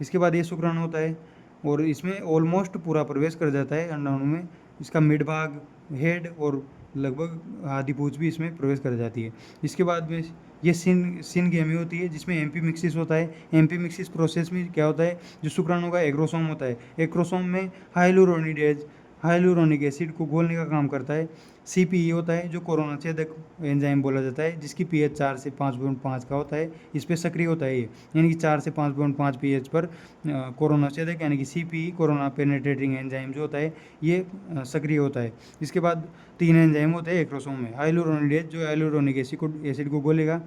इसके बाद ये शुक्राणु होता है और इसमें ऑलमोस्ट पूरा प्रवेश कर जाता है अंडाणु में। इसका मिड भाग, हेड और लगभग आधी पूंछ भी इसमें प्रवेश कर जाती है। इसके बाद में ये सिनगेमी होती है जिसमें एम्फीमिक्सिस होता है। एम्फीमिक्सिस प्रोसेस में क्या होता है? जो शुक्राणु का एग्रोसोम होता है, एग्रोसोम में हाइलुरोनिक एसिड को घोलने का काम करता है। CPE होता है जो कोरोना छेदक एंजाइम बोला जाता है, जिसकी pH 4 से 5.5 का होता है। इस पर सक्रिय होता है ये, यानी कि 4 से 5.5 pH पर कोरोना छेदक यानी कि CPE कोरोना पेनेट्रेटिंग एंजाइम जो होता है ये सक्रिय होता है। इसके बाद 3 एंजाइम होते हैं एक्रोसोम में। हाइलुरोनिडेज जो हाइलुरोनिक एसिड को घोलेगा,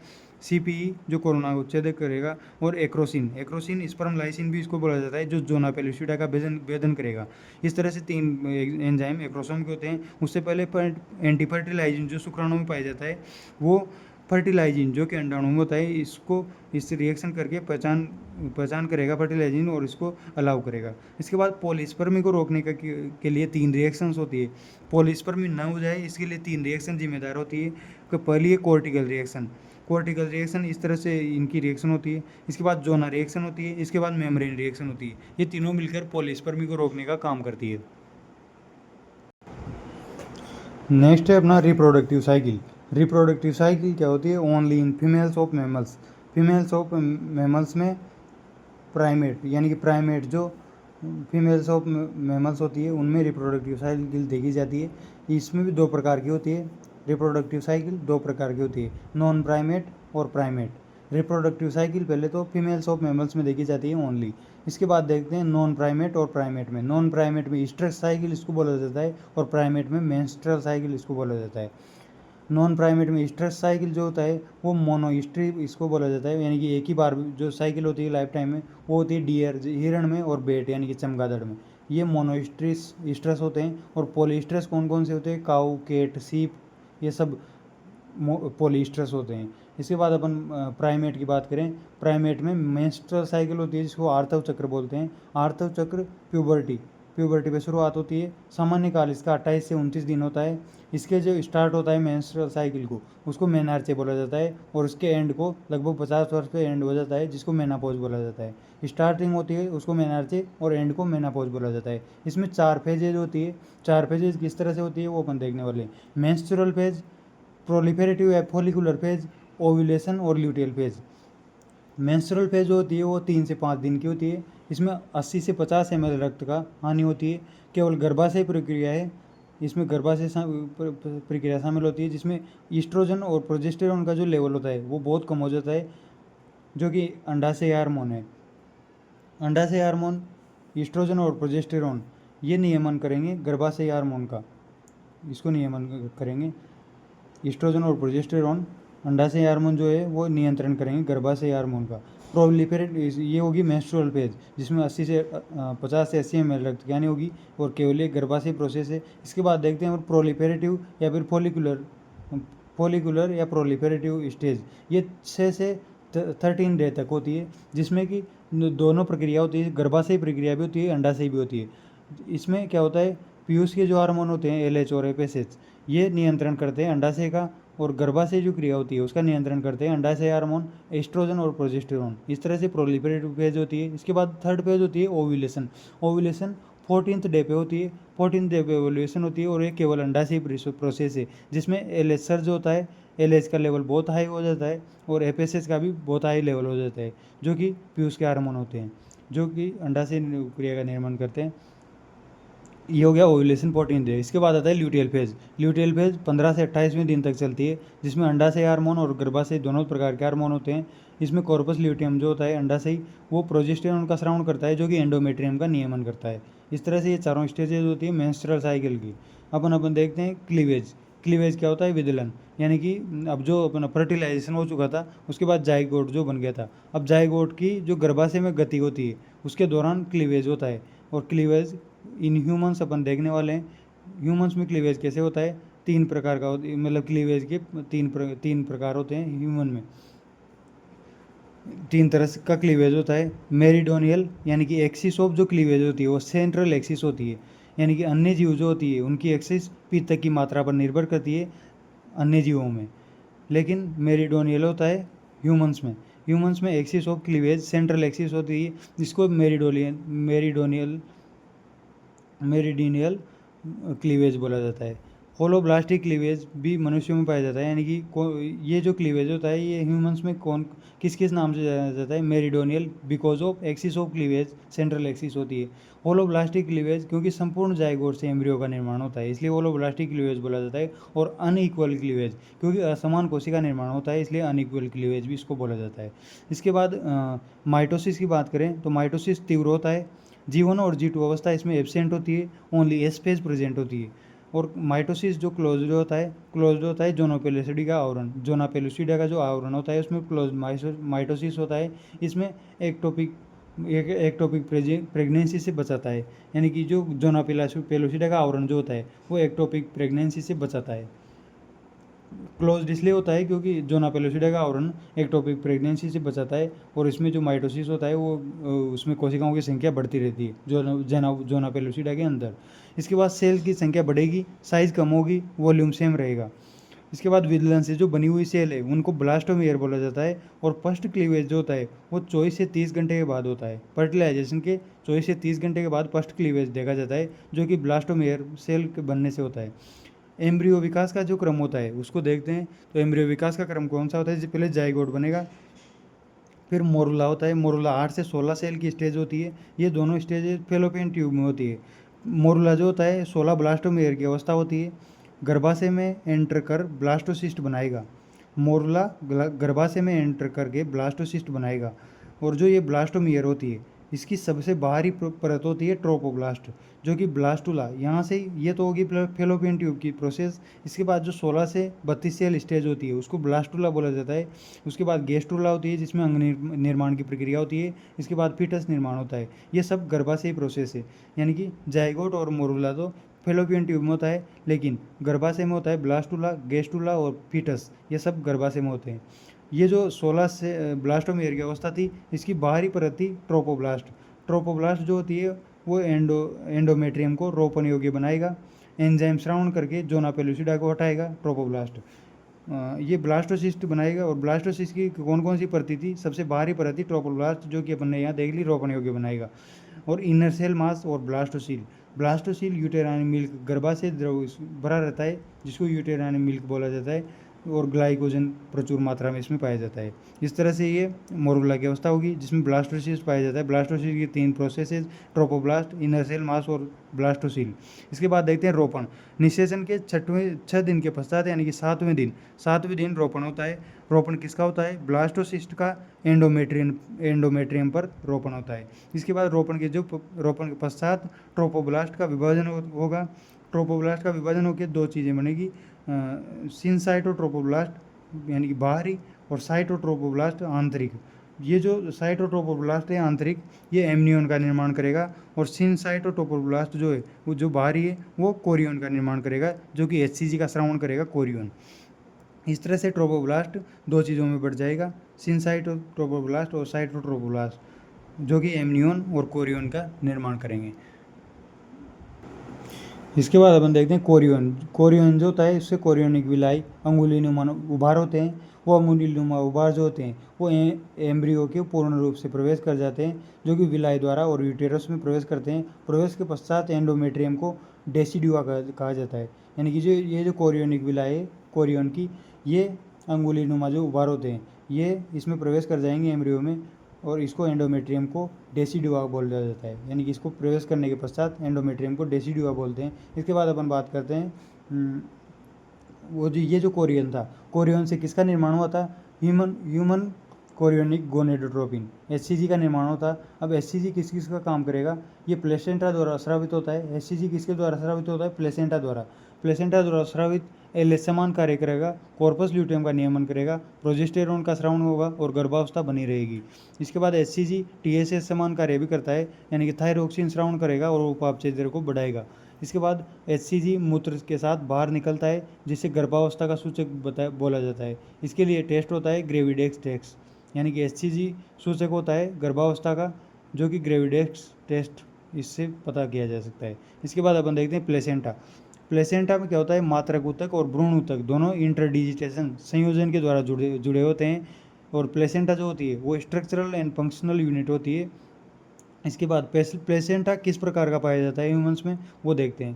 CPE जो कोरोना को छेदक करेगा, और एक्रोसिन स्पर्म लाइसिन भी इसको बोला जाता है जो जोना पेलुसिडा का भेदन करेगा। इस तरह से 3 एंजाइम एक्रोसोम के होते हैं। उससे पहले एंटी फर्टिलाइजिन जो शुक्राणु में पाया जाता है वो फर्टिलाइजिन जो कि अंडाणु में होता है इसको इस रिएक्शन करके पहचान करेगा फर्टिलाइजिन और इसको अलाउ करेगा। इसके बाद पॉलीस्पर्मी को रोकने के लिए 3 रिएक्शंस होती है। पॉलीस्पर्मी न हो जाए इसके लिए 3 रिएक्शन जिम्मेदार होती है। कि पहली है कोर्टिकल रिएक्शन, इस तरह से इनकी रिएक्शन होती है। इसके बाद जोना रिएक्शन होती है, इसके बाद मेम्ब्रेन रिएक्शन होती है। ये तीनों मिलकर पॉलीस्पर्मी को रोकने का काम करती है। नेक्स्ट है अपना रिप्रोडक्टिव साइकिल। रिप्रोडक्टिव साइकिल क्या होती है? Only in females of mammals में प्राइमेट, यानी कि प्राइमेट जो फीमेल्स ऑफ मैमल्स होती है उनमें रिप्रोडक्टिव साइकिल देखी जाती है। इसमें भी 2 प्रकार की होती है। रिप्रोडक्टिव साइकिल दो प्रकार की होती है, नॉन प्राइमेट और प्राइमेट। रिप्रोडक्टिव साइकिल पहले तो फीमेल्स ऑफ मेमल्स में देखी जाती है ओनली। इसके बाद देखते हैं नॉन प्राइमेट और प्राइमेट में। नॉन प्राइमेट में ईस्ट्रस साइकिल इसको बोला जाता है और प्राइमेट में मेंस्ट्रुअल साइकिल इसको बोला जाता है। नॉन प्राइमेट में ईस्ट्रस साइकिल जो होता है वो मोनोईस्ट्री इसको बोला जाता है, यानी कि एक ही बार जो साइकिल होती है लाइफ टाइम में वो होती है डियर हिरण में और बेट यानी कि चमगादड़ में। ये मोनोईस्ट्रिस ईस्ट्रस होते हैं। और पॉलीस्ट्रस कौन कौन से होते हैं, काऊ, केट, सीप, ये सब पॉलीस्ट्रस होते हैं। इसके बाद अपन प्राइमेट की बात करें, प्राइमेट में मेंस्ट्रुअल साइकिल होती है जिसको आर्तव चक्र बोलते हैं। आर्तव चक्र प्यूबर्टी पे शुरुआत होती है। सामान्य काल इसका 28 से 29 दिन होता है। इसके जो स्टार्ट होता है मेंस्ट्रुअल साइकिल को उसको मेनार्चे बोला जाता है और उसके एंड को लगभग 50 वर्ष पे एंड हो जाता है जिसको मेनापोज बोला जाता है। स्टार्टिंग होती है उसको मेनार्चे और एंड को मेनापोज बोला जाता है। इसमें 4 फेजेज होती है। 4 फेजेज किस तरह से होती है वो अपन देखने वाले हैं। मेंस्ट्रुअल फेज, प्रोलिफेरेटिव या फॉलिकुलर फेज, ओव्यूलेशन और ल्यूटियल फेज। मेंस्ट्रुअल फेज जो होती है वो 3 से 5 दिन की होती है। इसमें 80 से 50 ml रक्त का हानि होती है। केवल गर्भाशय प्रक्रिया है, इसमें गर्भाशय प्रक्रिया शामिल होती है जिसमें ईस्ट्रोजन और प्रोजेस्टेरॉन का जो लेवल होता है वो बहुत कम हो जाता है, जो कि अंडाशय हार्मोन है। अंडाशय हार्मोन, ईस्ट्रोजन और प्रोजेस्टेरॉन ये नियमन करेंगे गर्भाशय हार्मोन का, इसको नियमन करेंगे। ईस्ट्रोजन और प्रोजेस्टेरॉन अंडाशय हार्मोन जो है वो नियंत्रण करेंगे गर्भाशय हार्मोन का। प्रोलिफेरेट ये होगी मेंस्ट्रुअल फेज जिसमें 80 से 50 से 80 ml रक्त की हानि होगी और केवल एक गर्भाशय प्रोसेस है। इसके बाद देखते हैं प्रोलिफेरेटिव या फिर फॉलिकुलर या प्रोलिफेरेटिव स्टेज। ये 6 से 13 डे तक होती है जिसमें कि दोनों प्रक्रिया होती है, गर्भाशय प्रक्रिया भी होती है, अंडाशय भी होती है। इसमें क्या होता है, पीयूष के जो हार्मोन होते हैं LH और FSH ये नियंत्रण करते हैं अंडाशय का, और गर्भाशय जो क्रिया होती है उसका नियंत्रण करते हैं अंडाशय हार्मोन, एस्ट्रोजन और प्रोजेस्टेरॉन। इस तरह से प्रोलिफेरेटिव फेज होती है। इसके बाद थर्ड फेज होती है ओव्यूलेशन। ओव्यूलेशन 14th डे पे होती है। 14th डे पे ओव्यूलेशन होती है और ये केवल अंडाशय प्रोसेस है जिसमें LH सर्ज होता है, LH का लेवल बहुत हाई हो जाता है और FSH का भी बहुत हाई लेवल हो जाता है, जो कि पीयूष के हार्मोन होते हैं जो कि अंडाशय क्रिया का निर्माण करते हैं। ये हो गया ओव्यूलेशन 14 डे। इसके बाद आता है ल्यूटियल फेज। ल्यूटियल फेज 15 से 28वें दिन तक चलती है जिसमें अंडाशय हार्मोन और गर्भाशय दोनों प्रकार के हार्मोन होते हैं। इसमें कॉर्पस ल्यूटियम जो होता है अंडाशय वो प्रोजेस्टेरॉन का स्रावण करता है जो कि एंडोमेट्रियम का नियमन करता है। इस तरह से ये चारों स्टेजेज होती है मेंस्ट्रुअल साइकिल की। अपन देखते हैं क्लीवेज। क्लीवेज क्या होता है, विदलन, यानी कि अब जो अपना फर्टिलाइजेशन हो चुका था उसके बाद जाइगोट जो बन गया था, अब जाइगोट की जो गर्भाशय में गति होती है उसके दौरान क्लीवेज होता है। और क्लीवेज इन ह्यूमंस अपन देखने वाले हैं। ह्यूमंस में क्लीवेज कैसे होता है, 3 प्रकार का मतलब क्लीवेज के 3 प्रकार होते हैं ह्यूमन में। 3 तरह का क्लीवेज होता है। मेरिडोनियल यानी कि एक्सिस ऑफ जो क्लीवेज होती है वो सेंट्रल एक्सिस होती है, यानी कि अन्य जीव जो होती है उनकी एक्सिस पित्त की मात्रा पर निर्भर करती है अन्य जीवों में, लेकिन मेरिडोनियल होता है ह्यूमंस में। ह्यूमंस में axis of cleavage central axis होती है जिसको मेरिडिनियल क्लीवेज बोला जाता है। होलोब्लास्टिक क्लीवेज भी मनुष्यों में पाया जाता है, यानी कि ये जो क्लीवेज होता है ये ह्यूमंस में किस किस नाम से जाना जाता है, meridional because of axis of cleavage central axis होती है। होलोब्लास्टिक क्लीवेज क्योंकि संपूर्ण जाइगोट से एम्ब्रियो का निर्माण होता है इसलिए होलोब्लास्टिक क्लीवेज बोला जाता है। और अनइक्वल क्लीवेज क्योंकि असमान कोशिका निर्माण होता है इसलिए अनइक्वल क्लीवेज भी इसको बोला जाता है। इसके बाद माइटोसिस की बात करें तो माइटोसिस तीव्र होता है। G1 और G2 अवस्था इसमें एब्सेंट होती है, ओनली एस फेज प्रेजेंट होती है। और माइटोसिस जो क्लोज्ड होता है जोना पेलुसिडा का आवरण, जोना पेलुसिडा का जो आवरण होता है उसमें क्लोज माइटोसिस होता है। इसमें एक्टोपिक प्रेगनेंसी से बचाता है, यानी कि जो जोना पेलुसिडा का आवरण जो होता है वो एक्टोपिक प्रेगनेंसी से बचाता है। क्लोज्ड इसलिए होता है क्योंकि जोना पेलुसिडा का आवरण एक्टोपिक प्रेगनेंसी से बचाता है और इसमें जो माइटोसिस होता है वो उसमें कोशिकाओं की संख्या बढ़ती रहती है जोना पेलुसिडा के अंदर। इसके बाद सेल की संख्या बढ़ेगी, साइज कम होगी, वॉल्यूम सेम रहेगा। इसके बाद विदलन से जो बनी हुई सेल है उनको ब्लास्टोमेयर बोला जाता है। और फर्स्ट क्लीवेज जो होता है वो 24 से 30 घंटे के बाद होता है। फर्टिलाइजेशन के 24 से 30 घंटे के बाद फर्स्ट क्लीवेज देखा जाता है जो कि ब्लास्टोमेयर सेल के बनने से होता है। एम्ब्रियो विकास का जो क्रम होता है उसको देखते हैं। तो एम्ब्रियो विकास का क्रम कौन सा होता है, पहले जाइगोट बनेगा, फिर मोरुला होता है। मोरुला 8 से 16 सेल की स्टेज होती है। ये दोनों स्टेज फेलोपियन ट्यूब में होती है। मोरुला जो होता है 16 ब्लास्टोमेयर की अवस्था होती है। गर्भाशय में एंटर कर ब्लास्टोसिस्ट बनाएगा। मोरुला गर्भाशय में एंटर करके ब्लास्टोसिस्ट बनाएगा। और जो ये ब्लास्टोमियर होती है, इसकी सबसे बाहरी परत होती है ट्रोपोब्लास्ट, जो कि ब्लास्टुला। यहाँ से ये तो होगी फेलोपियन ट्यूब की प्रोसेस। इसके बाद जो 16 से 32 सेल स्टेज होती है उसको ब्लास्टुला बोला जाता है। उसके बाद गेस्ट्रुला होती है जिसमें अंग निर्माण की प्रक्रिया होती है। इसके बाद फीटस निर्माण होता है। ये सब गर्भाशय प्रोसेस है। यानी कि जाइगोट और मोरुला तो फेलोपियन ट्यूब में होता है, लेकिन गर्भाशय में होता है ब्लास्टुला, गेस्टुला और फीटस, ये सब गर्भाशय में होते हैं। ये जो 16 से ब्लास्टोमेयर की अवस्था थी, इसकी बाहरी परत थी ट्रोपोब्लास्ट। ट्रोपोब्लास्ट जो होती है वो एंडोमेट्रियम को रोपण योग्य बनाएगा। एंजाइम श्रावण करके जोना पेलुसिडा को हटाएगा ट्रोपोब्लास्ट। ये ब्लास्टोसिस्ट बनाएगा। और ब्लास्टोसिस्ट की कौन कौन सी परत थी? सबसे बाहरी परत थी ट्रोपोब्लास्ट, जो कि अपन ने यहाँ देख ली, रोपण योग्य बनाएगा। और इनर सेल मास और ब्लास्टोसील। ब्लास्टोसील यूटेराइन मिल्क, गर्भाशय द्रव भरा रहता है जिसको यूटेराइन मिल्क बोला जाता है। और ग्लाइकोजन प्रचुर मात्रा में इसमें पाया जाता है। इस तरह से ये मोरुला की अवस्था होगी जिसमें ब्लास्टोसिस्ट पाया जाता है। ब्लास्टोसिस्ट की 3 processes, trophoblast, inner cell mass और ब्लास्टोसील। इसके बाद देखते हैं रोपण। निषेचन के 6 दिन के पश्चात यानी कि 7वें दिन रोपण होता है। रोपण किसका होता है? ब्लास्टोसिस्ट का एंडोमेट्रियम पर रोपण होता है। इसके बाद रोपण के पश्चात ट्रोपोब्लास्ट का विभाजन होगा। ट्रोपोब्लास्ट का विभाजन होकर 2 चीज़ें बनेगी, सिनसाइटोट्रोपोब्लास्ट यानी कि बाहरी, और साइटोट्रोपोब्लास्ट आंतरिक। ये जो साइटोट्रोपोब्लास्ट है आंतरिक, ये एमनियन का निर्माण करेगा। और सिनसाइटोट्रोपोब्लास्ट जो है वो जो बाहरी है वो कोरियन का निर्माण करेगा, जो कि HCG का स्रावण करेगा, कोरियन। इस तरह से ट्रोपोब्लास्ट 2 चीज़ों में बढ़ जाएगा, सिनसाइटोट्रोपोब्लास्ट और साइटोट्रोपोब्लास्ट, जो कि एमनियन और कोरियन का निर्माण करेंगे। इसके बाद अपन देखते हैं कोरियन। कोरियन जो होता है इससे कोरियोनिक विलाई, अंगुलीनुमा उभार होते हैं। वो अंगुलीनुमा उभार जो होते हैं वो एम्ब्रियो के पूर्ण रूप से प्रवेश कर जाते हैं, जो कि विलाई द्वारा और यूटेरस में प्रवेश करते हैं। प्रवेश के पश्चात एंडोमेट्रियम को डेसिडुआ कहा जाता है। यानी कि ये जो कोरियोनिक विलाई है कोरियन की, ये अंगुलीनुमा जो उभार होते हैं ये इसमें प्रवेश कर जाएंगे एम्ब्रियो में, और इसको एंडोमेट्रियम को डेसिडुआ बोला जाता है। यानी कि इसको प्रवेश करने के पश्चात एंडोमेट्रियम को डेसिडुआ बोलते हैं। इसके बाद अपन बात करते हैं वो जो ये जो कोरियन था, कोरियन से किसका निर्माण हुआ था? ह्यूमन कोरियोनिक गोनेडोट्रोपिन, HCG का निर्माण होता। अब HCG किस किस का काम करेगा? ये प्लेसेंटा द्वारा स्रावित होता है। HCG किसके द्वारा स्रावित होता है? प्लेसेंटा द्वारा। प्लेसेंटा द्वारा स्रावित LH समान कार्य करेगा, कॉर्पस ल्यूटियम का नियमन करेगा, प्रोजेस्टेरोन का स्रावण होगा और गर्भावस्था बनी रहेगी। इसके बाद HCG TSH समान कार्य भी करता है, यानी कि थायरोक्सिन स्रावण करेगा और उपापचय दर को बढ़ाएगा। इसके बाद HCG मूत्र के साथ बाहर निकलता है, जिससे गर्भावस्था का सूचक बोला जाता है। इसके लिए टेस्ट होता है ग्रेविडेक्स टेस्ट, यानी कि HCG सूचक होता है गर्भावस्था का, जो कि ग्रेविडेक्स टेस्ट इससे पता किया जा सकता है। इसके बाद अपन देखते हैं प्लेसेंटा। प्लेसेंटा में क्या होता है? मात्रक ऊतक और भ्रूण ऊतक दोनों इंटरडिजिटेशन संयोजन के द्वारा जुड़े होते हैं। और प्लेसेंटा जो होती है वो स्ट्रक्चरल एंड फंक्शनल यूनिट होती है। इसके बाद प्लेसेंटा किस प्रकार का पाया जाता है ह्यूमंस में, वो देखते हैं।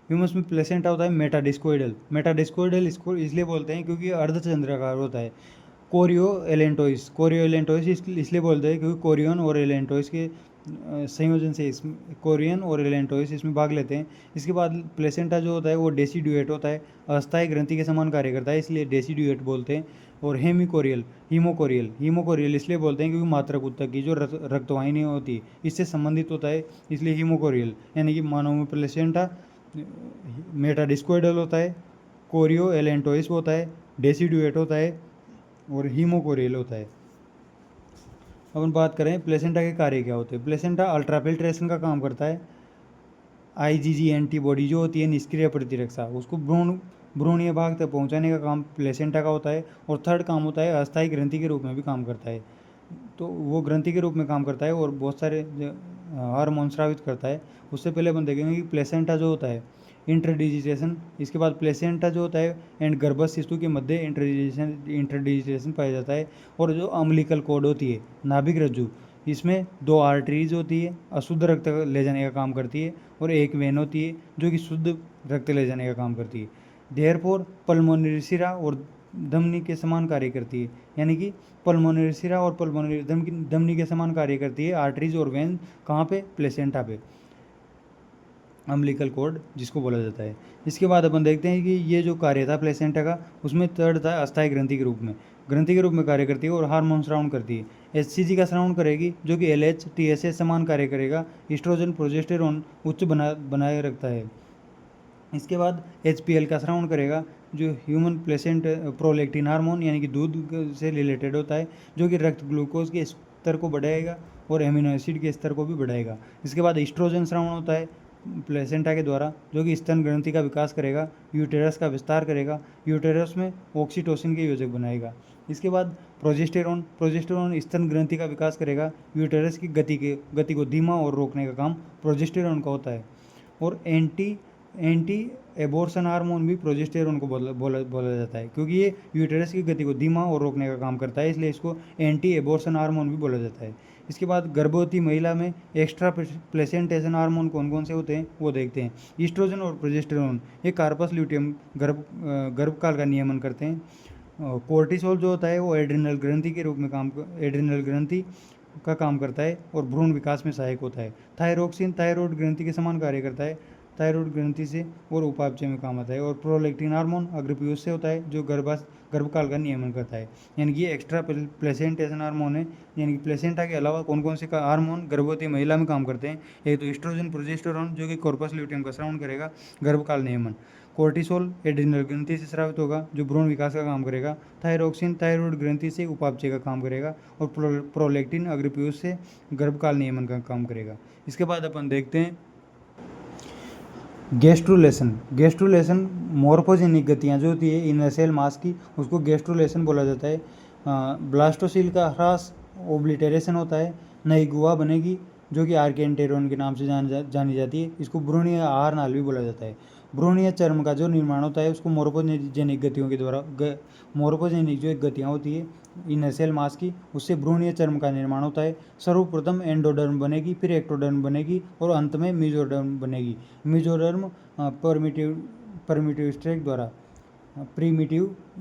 ह्यूमंस में प्लेसेंटा होता है मेटाडिस्कोइडल। मेटाडिस्कोइडल इसको इसलिए बोलते हैं क्योंकि अर्धचंद्राकार होता है। कोरियो एलेंटोइस इसलिए बोलते हैं क्योंकि कोरियन और एलेंटोइस के संयोजन से इसमें कोरियन और एलेंटोइस इसमें भाग लेते हैं। इसके बाद प्लेसेंटा जो होता है वो डेसिड्यूएट होता है, अस्थायी ग्रंथि के समान कार्य करता है, इसलिए डेसिड्यूएट बोलते हैं। और हीमोकोरियल इसलिए बोलते हैं क्योंकि मात्रक ऊतक की जो रक्तवाहिनी होती है इससे संबंधित होता है, इसलिए हीमोकोरियल। यानी कि मानव में प्लेसेंटा मेटाडिस्कोइडल होता है, कोरियो एलेंटोइस होता है, डेसिड्यूएट होता है और हीमोकोरियल होता है। अपन बात करें प्लेसेंटा के कार्य क्या होते हैं। प्लेसेंटा अल्ट्राफिल्ट्रेशन का काम करता है। IgG एंटीबॉडी जो होती है निष्क्रिय प्रतिरक्षा, उसको भ्रूणीय भाग तक पहुंचाने का काम प्लेसेंटा का होता है। और थर्ड काम होता है अस्थायी ग्रंथि के रूप में भी काम करता है, तो वो ग्रंथि के रूप में काम करता है और बहुत सारे हार्मोन स्रावित करता है। उससे पहले अपन देखेंगे कि प्लेसेंटा जो होता है इंटरडिजिटेशन, इसके बाद प्लेसेंटा जो होता है एंड गर्भस्थ शिशु के मध्य इंटरडिजिटेशन पाया जाता है। और जो अम्बिलिकल कॉर्ड होती है नाभिक रज्जु, इसमें 2 आर्टरीज होती है, अशुद्ध रक्त ले जाने का काम करती है, और एक वेन होती है जो कि शुद्ध रक्त ले जाने का काम करती है। देयरफॉर पल्मोनरी सिरा और धमनी के समान कार्य करती है, यानी कि पल्मोनरी सिरा और पल्मोनरी धमनी के समान कार्य करती है आर्टरीज और वेन। कहाँ पे? प्लेसेंटा पे। अम्बिलिकल कॉर्ड जिसको बोला जाता है। इसके बाद अपन देखते हैं कि ये जो कार्य था प्लेसेंटा का, उसमें थर्ड था अस्थायी ग्रंथि के रूप में, ग्रंथि के रूप में कार्य करती है और हार्मोन श्रावण करती है। एचसीजी का श्रावण करेगी जो कि एलएच टीएसए समान कार्य करेगा, ईस्ट्रोजन प्रोजेस्टेरोन उच्च बनाए रखता है। इसके बाद एचपीएल का श्रावण करेगा जो ह्यूमन प्लेसेंट प्रोलैक्टिन हार्मोन यानी कि दूध से रिलेटेड होता है, जो कि रक्त ग्लूकोज के स्तर को बढ़ाएगा और एमिनो एसिड के स्तर को भी बढ़ाएगा। इसके बाद ईस्ट्रोजन श्रावण होता है प्लेसेंटा के द्वारा, जो कि स्तन ग्रंथि का विकास करेगा, यूटेरस का विस्तार करेगा, यूटेरस में ऑक्सीटोसिन के योजक बनाएगा। इसके बाद प्रोजेस्टेरोन स्तन ग्रंथि का विकास करेगा, यूटेरस की गति को धीमा और रोकने का काम प्रोजेस्टेरोन का होता है। और एंटी एबॉर्शन हार्मोन भी प्रोजेस्टेरोन को बोला जाता है, क्योंकि ये यूटेरस की गति को धीमा और रोकने का काम करता है, इसलिए इसको एंटी एबॉर्शन हार्मोन भी बोला जाता है। इसके बाद गर्भवती महिला में एक्स्ट्रा प्लेसेंटेशन हार्मोन कौन कौन से होते हैं वो देखते हैं। ईस्ट्रोजन और प्रोजेस्टेरोन ये कार्पस ल्यूटियम गर्भकाल का नियमन करते हैं। कोर्टिसोल जो होता है वो एड्रिनल ग्रंथि के रूप में एड्रिनल ग्रंथि का काम करता है और भ्रूण विकास में सहायक होता है। थायरोक्सिन थायराइड ग्रंथि के समान कार्य करता है, थायराइड ग्रंथि से और उपापचय में काम आता है। और प्रोलैक्टिन हार्मोन अग्रपीयूष से होता है जो गर्भकाल का नियमन करता है। यानी कि ये एक्स्ट्रा प्लेसेंटेशन हार्मोन है, यानी कि प्लेसेंटा के अलावा कौन कौन से हार्मोन गर्भवती महिला में काम करते हैं। एक तो ईस्ट्रोजन प्रोजेस्टेरोन जो कि कॉर्पस ल्यूटियम का श्रावण करेगा, गर्भकाल नियमन। कोर्टिसोल एड्रिनल ग्रंथि से स्रावित होगा जो भ्रूण विकास का काम करेगा। थायरोक्सिन थायराइड ग्रंथि से उपापचय का काम करेगा। और प्रोलैक्टिन अग्रपीयूष से गर्भकाल नियमन का काम करेगा। इसके बाद अपन देखते हैं गैस्ट्रुलेशन मॉर्फोजेनिक गतियाँ जो होती है इनर सेल मास की, उसको गैस्ट्रुलेशन बोला जाता है। ब्लास्टोसिल का ह्रास ओब्लिटेरेशन होता है, नई गुहा बनेगी जो कि आर्केंटेरोन के नाम से जानी जाती है। इसको भ्रूणीय आहार नाल भी बोला जाता है। भ्रूणीय चर्म का जो निर्माण होता है उसको मोर्फोजेनिक गतियों के द्वारा मोर्फोजेनिक जो एक गतियाँ होती है इनर सेल मास की, उससे भ्रूणीय चर्म का निर्माण होता है। सर्वप्रथम एंडोडर्म बनेगी, फिर एक्टोडर्म बनेगी और अंत में मीजोडर्म बनेगी। मीजोडर्म प्रीमिटिव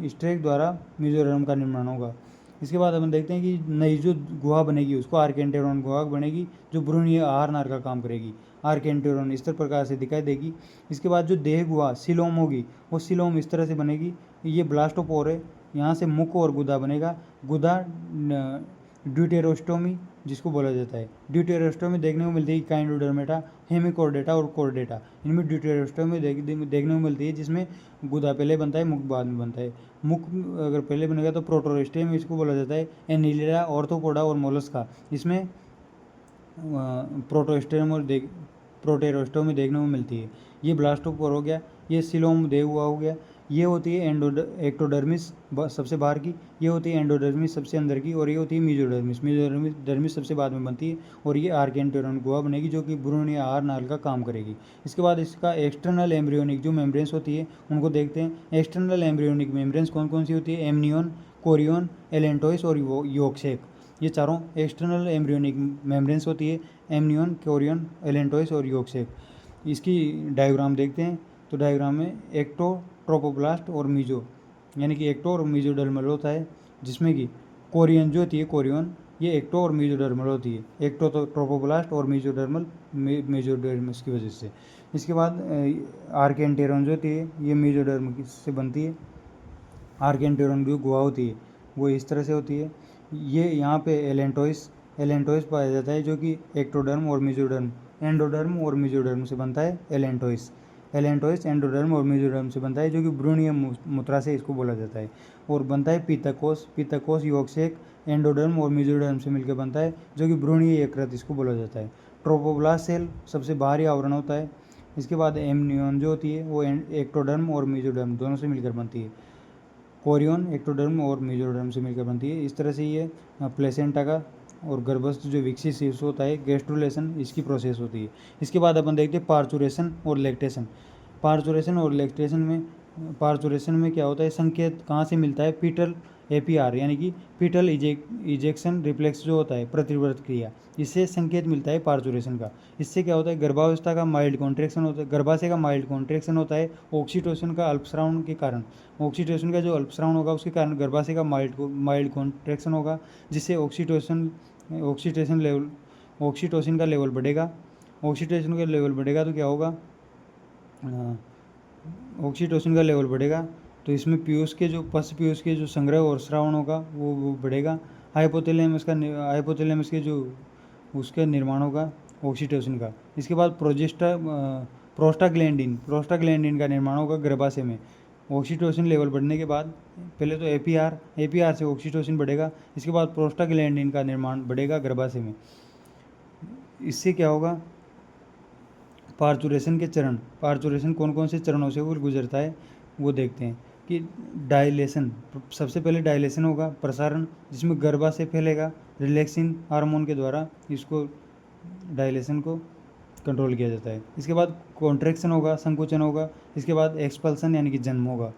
स्ट्रेक द्वारा मीजोडर्म का निर्माण होगा। इसके बाद अपन देखते हैं कि नई जो गुहा बनेगी उसको आर्केंटेरोन गुहा बनेगी जो भ्रूणीय आहार नार का काम करेगी। आर्केंटेरोन इस प्रकार से दिखाई देगी। इसके बाद जो देह गुहा सिलोम होगी वो सिलोम इस तरह से बनेगी। ये ब्लास्टोपोर है, यहाँ से मुख और गुदा बनेगा। गुदा ड्यूटेरोस्टोमी जिसको बोला जाता है। ड्यूटेरोस्टोमी देखने को मिलती है काइंडोडर्मेटा, हेमिकोर्डेटा और कोर्डेटा, इनमें ड्यूटेरोस्टोमी देखने को मिलती है जिसमें गुदा पहले बनता है मुख बाद में बनता है। मुख अगर पहले बनेगा तो प्रोटोरेस्टम इसको बोला जाता है। एनिलिया ऑर्थोपोडा और मोलस्का इसमें प्रोटेरोस्टोमी देखने को मिलती है। ये ब्लास्टोपोर हो गया, ये सिलोम देह हुआ हो गया। ये होती है एक्टोडर्मिस सबसे बाहर की, ये होती है एंडोडर्मिस सबसे अंदर की, और ये होती है मीजोडर्मिस सबसे बाद में बनती है। और ये आर्केंटेरोन गुहा बनेगी जो कि भ्रूणीय आहार नाल का काम करेगी। इसके बाद इसका एक्सटर्नल एम्ब्रियोनिक जो मेम्ब्रेन्स होती है उनको देखते हैं। एक्सटर्नल एम्ब्रियोनिक मेम्ब्रेन्स कौन कौन सी होती है? एमनियन, कोरियन, एलेंटोइस और योगसेक, ये चारों एक्सटर्नल एम्ब्रियोनिक मेम्ब्रेन्स होती है। एमनियन, कोरियन, एलेंटोइस और योगसेक। इसकी डायग्राम देखते हैं तो डायग्राम में एक्टो, ट्रोपोब्लास्ट और मीजो यानी कि एक्टो और मीजोडर्मल होता है, जिसमें कि कोरियन जो होती है कोरियन ये एक्टो और मीजोडर्मल होती है। एक्टो तो ट्रोपोब्लास्ट और मीजोडर्मल मीजोडर्मस की वजह से। इसके बाद आर्केंटेरोन जो होती है ये मीजोडर्म से बनती है। आर्केंटेरोन जो गुहा होती है वो इस तरह से होती है। ये यहाँ पे एलेंटोइस पाया जाता है जो कि एक्टोडर्म और मीजोडर्म, एंडोडर्म और मीजोडर्म से बनता है। एलेंटोइस एंडोडर्म और मीजोडर्म से बनता है जो कि भ्रूणीय मूत्रा से इसको बोला जाता है। और बनता है पीतकोष योगसेक एंडोडर्म और मीजोडर्म से मिलकर बनता है जो कि भ्रूणीय यकृत इसको बोला जाता है। ट्रोपोब्लास्ट सेल सबसे बाहरी आवरण होता है। इसके बाद एमनियन जो होती है वो एक्टोडर्म और मीजोडर्म दोनों से मिलकर बनती है। कोरियन एक्टोडर्म और मीजोडर्म से मिलकर बनती है। इस तरह से ये प्लेसेंटा का और गर्भस्थ जो विकसित शीर्ष होता है गैस्ट्रुलेशन इसकी प्रोसेस होती है। इसके बाद अपन देखते हैं पार्चुरेशन और लैक्टेशन। पार्चुरेशन में क्या होता है? संकेत कहाँ से मिलता है? पीटल एपीआर यानी कि पीटल इजेक्शन रिफ्लेक्स जो होता है प्रतिवर्त क्रिया, इससे संकेत मिलता है पार्चुरेशन का। इससे क्या होता है? गर्भावस्था का माइल्ड कॉन्ट्रैक्शन होता है, गर्भाशय का माइल्ड कॉन्ट्रैक्शन होता है ऑक्सीटोसिन का अल्पस्रावन के कारण। ऑक्सीटोसिन का जो अल्पस्रावन होगा उसके कारण गर्भाशय का माइल्ड कॉन्ट्रैक्शन होगा, जिससे ऑक्सीटोसिन का लेवल बढ़ेगा। ऑक्सीटोसिन का लेवल बढ़ेगा तो क्या होगा? ऑक्सीटोसिन का लेवल बढ़ेगा तो इसमें पीयूष के जो पश्च पीयूष के जो संग्रह और श्रावण होगा वो बढ़ेगा। हाइपोथैलेमस के जो उसका निर्माण होगा ऑक्सीटोसिन का। इसके बाद प्रोस्टाग्लैंडिन का निर्माण होगा गर्भाशय में। ऑक्सीटोसिन लेवल बढ़ने के बाद पहले तो एपीआर से ऑक्सीटोसिन बढ़ेगा, इसके बाद प्रोस्टाग्लैंडिन का निर्माण बढ़ेगा गर्भाशय में। इससे क्या होगा, पार्चुरेशन कौन कौन से चरणों से वो गुजरता है वो देखते हैं कि डायलेशन, सबसे पहले डायलेशन होगा, प्रसारण, जिसमें गर्भाशय फैलेगा रिलैक्सिन हार्मोन के द्वारा, इसको डायलेशन को कंट्रोल किया जाता है। इसके बाद कॉन्ट्रैक्शन होगा, संकुचन होगा। इसके बाद एक्सपल्सन यानी कि जन्म होगा।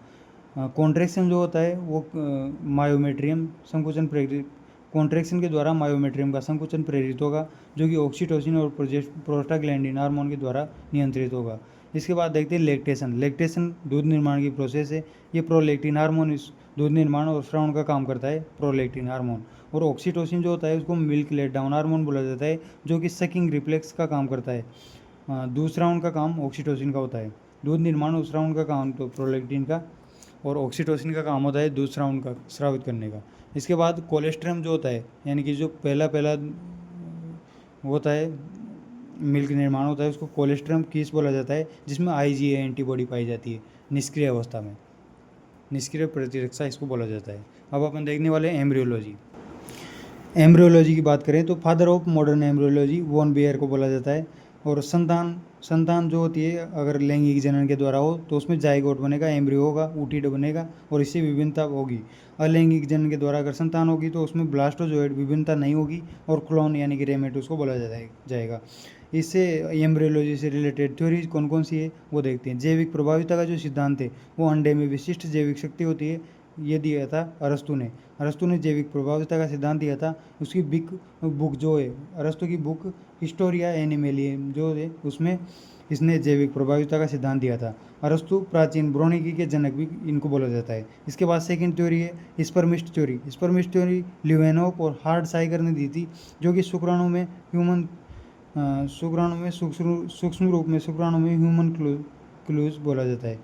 कॉन्ट्रैक्शन जो होता है वो मायोमेट्रियम संकुचन प्रेरित, कॉन्ट्रैक्शन के द्वारा मायोमेट्रियम का संकुचन प्रेरित होगा, जो कि ऑक्सीटोसिन और प्रोस्टाग्लैंडिन हार्मोन के द्वारा नियंत्रित होगा। इसके बाद देखते हैं लैक्टेशन दूध निर्माण की प्रोसेस है। ये प्रोलैक्टिन हार्मोन इस दूध निर्माण और श्रवण का काम करता है, प्रोलैक्टिन हार्मोन। और ऑक्सीटोसिन जो होता है उसको मिल्क लेट डाउन हार्मोन बोला जाता है, जो कि सकिंग रिफ्लेक्स का काम करता है। दूध श्रवण का काम ऑक्सीटोसिन का होता है। दूध निर्माण और श्रवण का काम तो प्रोलैक्टिन का, और ऑक्सीटोसिन का काम होता है दूध श्रावण का स्रावित करने का। इसके बाद कोलेस्ट्रम जो होता है, यानी कि जो पहला होता है मिल्क निर्माण होता है, उसको कोलेस्ट्रम कीस बोला जाता है, जिसमें आईजीए एंटीबॉडी पाई जाती है निष्क्रिय अवस्था में, निष्क्रिय प्रतिरक्षा इसको बोला जाता है। अब अपन देखने वाले हैं एम्ब्रियोलॉजी की बात करें तो father of modern embryology von Baer को बोला जाता है। और संतान जो होती है अगर लैंगिक जनन के द्वारा हो तो उसमें जाइगोट बनेगा, एम्ब्रियो होगा, ऊटिड बनेगा और इससे विभिन्नता होगी। अलैंगिक जनन के द्वारा अगर संतान होगी तो उसमें ब्लास्टोजोइड विभिन्नता नहीं होगी और क्लोन यानी कि रेमेटोस को बोला जाएगा। इससे एम्ब्रियोलॉजी से रिलेटेड थ्योरीज कौन कौन सी है वो देखते हैं। जैविक प्रभाविता का जो सिद्धांत है वो अंडे में विशिष्ट जैविक शक्ति होती है, ये दिया था अरस्तु ने जैविक प्रभाविता का सिद्धांत दिया था। उसकी बिग बुक जो है अरस्तु की बुक हिस्टोरिया एनिमेलियम जो है उसमें इसने जैविक प्रभाविता का सिद्धांत दिया था। अरस्तु प्राचीन ब्रोनिकी के जनक भी इनको बोला जाता है। इसके बाद सेकंड थ्योरी है स्पर्मिस्ट थ्योरी लिवेनोव और हार्ड साइगर ने दी थी, जो कि सूक्ष्म रूप में शुक्राणु में ह्यूमन क्लूज बोला जाता है।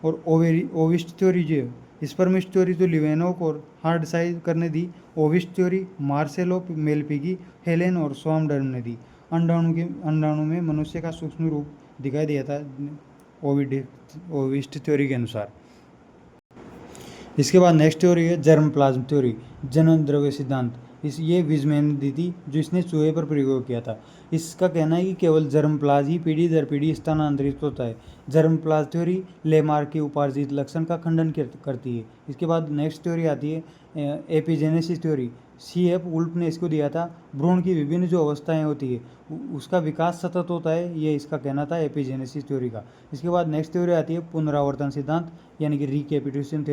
और ओविस्ट थ्योरी जो स्पर्मिस्ट थ्योरी तो लिवेनोव और हार्ड साइगर ने दी। ओविस्ट थ्योरी मार्सेलो मेलपीगी, हेलेन और स्वामडर्म ने दी। अंडाणु में मनुष्य का सूक्ष्म रूप दिखाई दिया था ओविस्ट थ्योरी के अनुसार। इसके बाद नेक्स्ट थ्योरी है जर्म प्लाज्म थ्योरी, जनन द्रव्य सिद्धांत। ये विजमैन ने दी थी, जो इसने चूहे पर प्रयोग किया था। इसका कहना है कि केवल जर्म प्लाज ही पीढ़ी दर पीढ़ी स्थानांतरित होता है। जर्म प्लाज थ्योरी लेमार्क के उपार्जित लक्षण का खंडन करती है। इसके बाद नेक्स्ट थ्योरी आती है एपिजेनेसिस थ्योरी। C.F. वुल्फ ने इसको दिया था। भ्रूण की विभिन्न जो अवस्थाएं होती है उसका विकास सतत होता है, ये इसका कहना था एपिजेनेसिस थ्योरी का। इसके बाद नेक्स्ट थ्योरी आती है पुनरावर्तन सिद्धांत यानी कि रिकैपिटुलेशन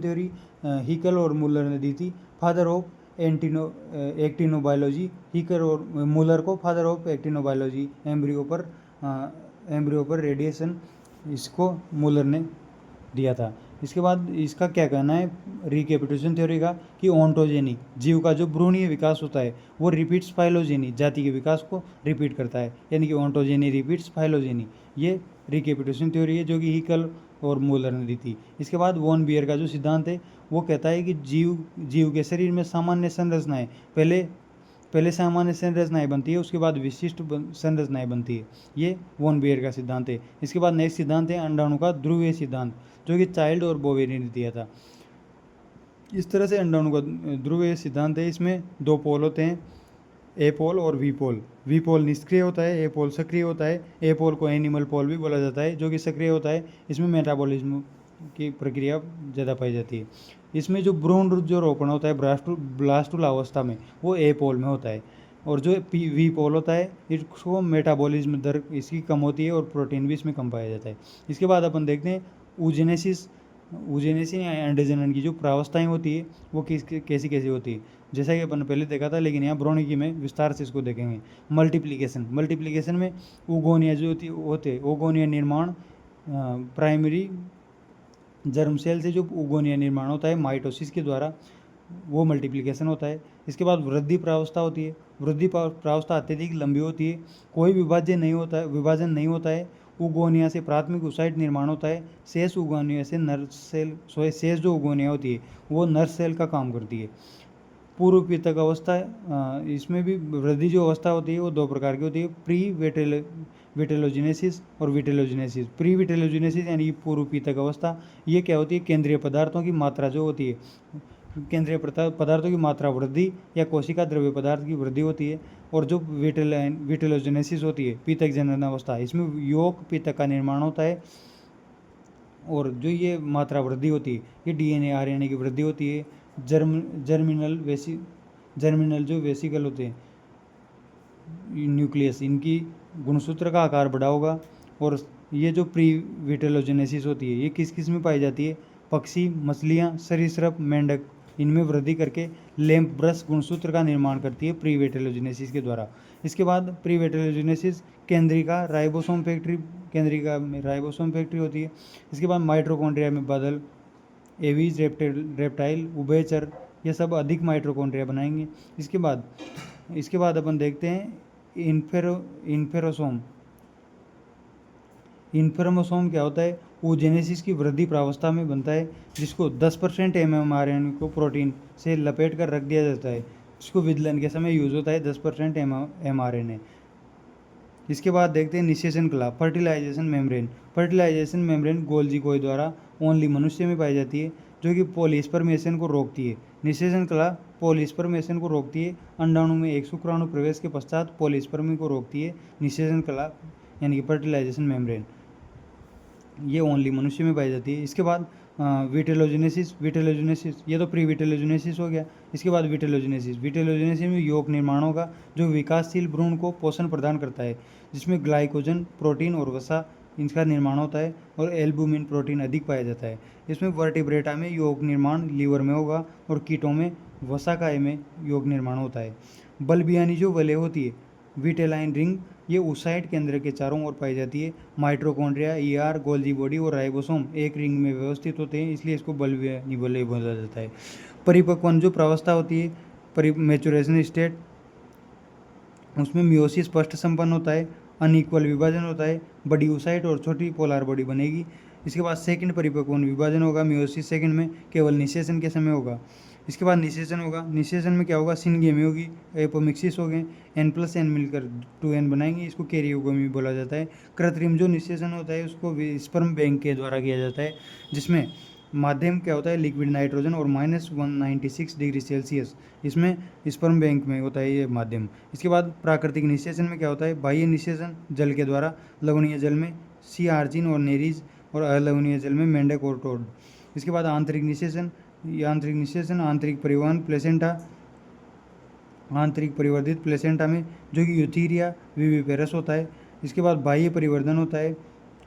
थ्योरी हिकल और मुलर ने दी थी। फादर ऑफ एक्टिनोबायोलॉजी, हिकल और मुलर को फादर ऑफ एक्टिनोबायोलॉजी, एम्ब्रियो पर रेडिएशन इसको मुलर ने दिया था। इसके बाद इसका क्या कहना है रिकैपिटुलेशन थ्योरी का कि ओंटोजेनी जीव का जो भ्रूणीय विकास होता है वो रिपीट्स फाइलोजेनी जाति के विकास को रिपीट करता है, यानी कि ओंटोजेनी रिपीट्स फाइलोजेनी। ये रिकैपिटुलेशन थ्योरी है जो कि हिकल और मूलर ने दी थी। इसके बाद वॉन बियर का जो सिद्धांत है वो कहता है कि जीव के शरीर में सामान्य संरचनाएं पहले सामान्य संरचनाएं बनती है, उसके बाद विशिष्ट संरचनाएं बनती है। ये वॉन बियर का सिद्धांत है। इसके बाद नेक्स्ट सिद्धांत है अंडाणु का ध्रुवीय सिद्धांत, जो कि चाइल्ड और बोवेरी ने दिया था। इस तरह से अंडाणु का ध्रुवीय सिद्धांत है। इसमें दो पोल होते हैं, ए पोल और वी पोल। वी पोल निष्क्रिय होता है, ए पोल सक्रिय होता है। ए पोल को एनिमल पोल भी बोला जाता है, जो कि सक्रिय होता है। इसमें मेटाबॉलिज्म की प्रक्रिया ज़्यादा पाई जाती है। इसमें जो भ्रूण जो रोपण होता है ब्लास्टुल अवस्था में वो ए पोल में होता है, और जो वी पोल होता है इसको मेटाबॉलिज्म दर इसकी कम होती है और प्रोटीन भी इसमें कम पाया जाता है। इसके बाद अपन देखते हैं ऊजेनेसिस या एंडोजनन की जो प्रावस्थाएं होती है वो कैसी होती है, जैसा कि अपन पहले देखा था, लेकिन यहाँ ब्रोनिकी में विस्तार से इसको देखेंगे। मल्टीप्लिकेशन में ओगोनिया जो होते ओगोनिया निर्माण प्राइमरी जर्म सेल से जो ओगोनिया निर्माण होता है माइटोसिस के द्वारा, वो मल्टीप्लिकेशन होता है। इसके बाद वृद्धि प्रावस्था होती है। वृद्धि प्रावस्था अत्यधिक लंबी होती है, कोई विभाजन नहीं होता है उगोनिया से प्राथमिक oocyte निर्माण होता है। शेष उगोनिया से नर सेल शेष जो उगोनिया होती है वो नर सेल का काम करती है। पूर्व पीतक अवस्था, इसमें भी वृद्धि जो अवस्था होती है वो दो प्रकार की होती है, प्री विटेलोजेनेसिस और विटेलोजेनेसिस। प्री विटेलोजेनेसिस यानी पूर्व पीतक अवस्था, ये क्या होती है, केंद्रीय पदार्थों की मात्रा जो होती है, केंद्रीय पदार्थों की मात्रा वृद्धि या कोशिका द्रव्य पदार्थ की वृद्धि होती है। और जो विटेलोजेनेसिस होती है पीतक जनन अवस्था, इसमें यौक पीतक का निर्माण होता है। और जो ये मात्रा वृद्धि होती है ये डीएनए आरएनए की वृद्धि होती है। जर्मिनल जो वेसिकल होते हैं न्यूक्लियस, इनकी गुणसूत्र का आकार बड़ा होगा। और ये जो प्री विटेलोजेनेसिस होती है ये किस किस में पाई जाती है, पक्षी, मछलियाँ, सरीसृप, मेंढक, इनमें वृद्धि करके लैंप ब्रश गुणसूत्र का निर्माण करती है प्री विटेलोजेनेसिस के द्वारा। इसके बाद प्री विटेलोजेनेसिस केंद्रिका राइबोसोम फैक्ट्री, केंद्रिका में राइबोसोम फैक्ट्री होती है। इसके बाद माइटोकॉन्ड्रिया में बादल, एवीज, रेप्टाइल, उभयचर, ये सब अधिक माइटोकॉन्ड्रिया बनाएंगे। इसके बाद अपन देखते हैं इन्फेरोसोम। इन्फेरोमोसोम क्या होता है, oogenesis की वृद्धि प्रावस्था में बनता है, जिसको 10% mRNA को प्रोटीन से लपेट कर रख दिया जाता है, जिसको विदलन के समय यूज होता है 10% mRNA। इसके बाद देखते हैं निषेचन कला, fertilization membrane. Fertilization membrane Golgi कोई द्वारा ओनली मनुष्य में पाई जाती है, जो कि पॉलीस्पर्मेशन को रोकती है। निषेचन कला पॉलीस्पर्मेशन को रोकती है, अंडाणु में एक शुक्राणु प्रवेश के पश्चात पॉलीस्पर्मी को रोकती है। निषेचन कला यानी कि फर्टिलाइजेशन मेम्ब्रेन, ये ओनली मनुष्य में पाई जाती है। इसके बाद विटेलोजेनेसिस, ये तो प्री विटेलोजेनेसिस हो गया। इसके बाद विटेलोजेनेसिस में यौक निर्माण होगा जो विकासशील भ्रूण को पोषण प्रदान करता है, जिसमें ग्लाइकोजन, प्रोटीन और वसा इनका निर्माण होता है और एल्बुमिन प्रोटीन अधिक पाया जाता है। इसमें वर्टिब्रेटा में यौक निर्माण लीवर में होगा और कीटों में वसाकाय में यौक निर्माण होता है। बल्बियानी जो वलय होती है विटेलाइन रिंग, ये oocyte केंद्र के चारों ओर पाई जाती है। माइटोकॉन्ड्रिया, ईआर, गोल्जी बॉडी और राइबोसोम एक रिंग में व्यवस्थित होते हैं, इसलिए इसको बल्बियानी वलय बोला जाता है। परिपक्वन जो प्रावस्था होती है, मैचुरेशन स्टेट, उसमें मियोसिस स्पष्ट संपन्न होता है, अनइक्वल विभाजन होता है, बड़ी oocyte और छोटी पोलर बॉडी बनेगी। इसके बाद सेकंड परिपक्वन विभाजन होगा, मियोसिस सेकंड में केवल निषेचन के समय होगा। इसके बाद निषेचन होगा, निषेचन में क्या होगा, सिनगेमी होगी, एपोमिक्सिस हो गए, n+n मिलकर 2n बनाएंगे, इसको कैरियोगोमी बोला जाता है। कृत्रिम जो निषेचन होता है उसको स्पर्म बैंक के द्वारा किया जाता है, जिसमें माध्यम क्या होता है, लिक्विड नाइट्रोजन और -196 डिग्री सेल्सियस, इसमें स्पर्म बैंक में होता है ये माध्यम। इसके बाद प्राकृतिक निषेचन में क्या होता है, बाह्य निषेचन जल के द्वारा, लवणीय जल में सी आर्चिन और नेरीज और अलवणीय जल में मेंढक और टोड। इसके बाद आंतरिक निषेचन, आंतरिक परिवहन प्लेसेंटा, आंतरिक परिवर्धित प्लेसेंटा में जो कि यूथीरिया विविपेरस होता है। इसके बाद बाह्य परिवर्धन होता है,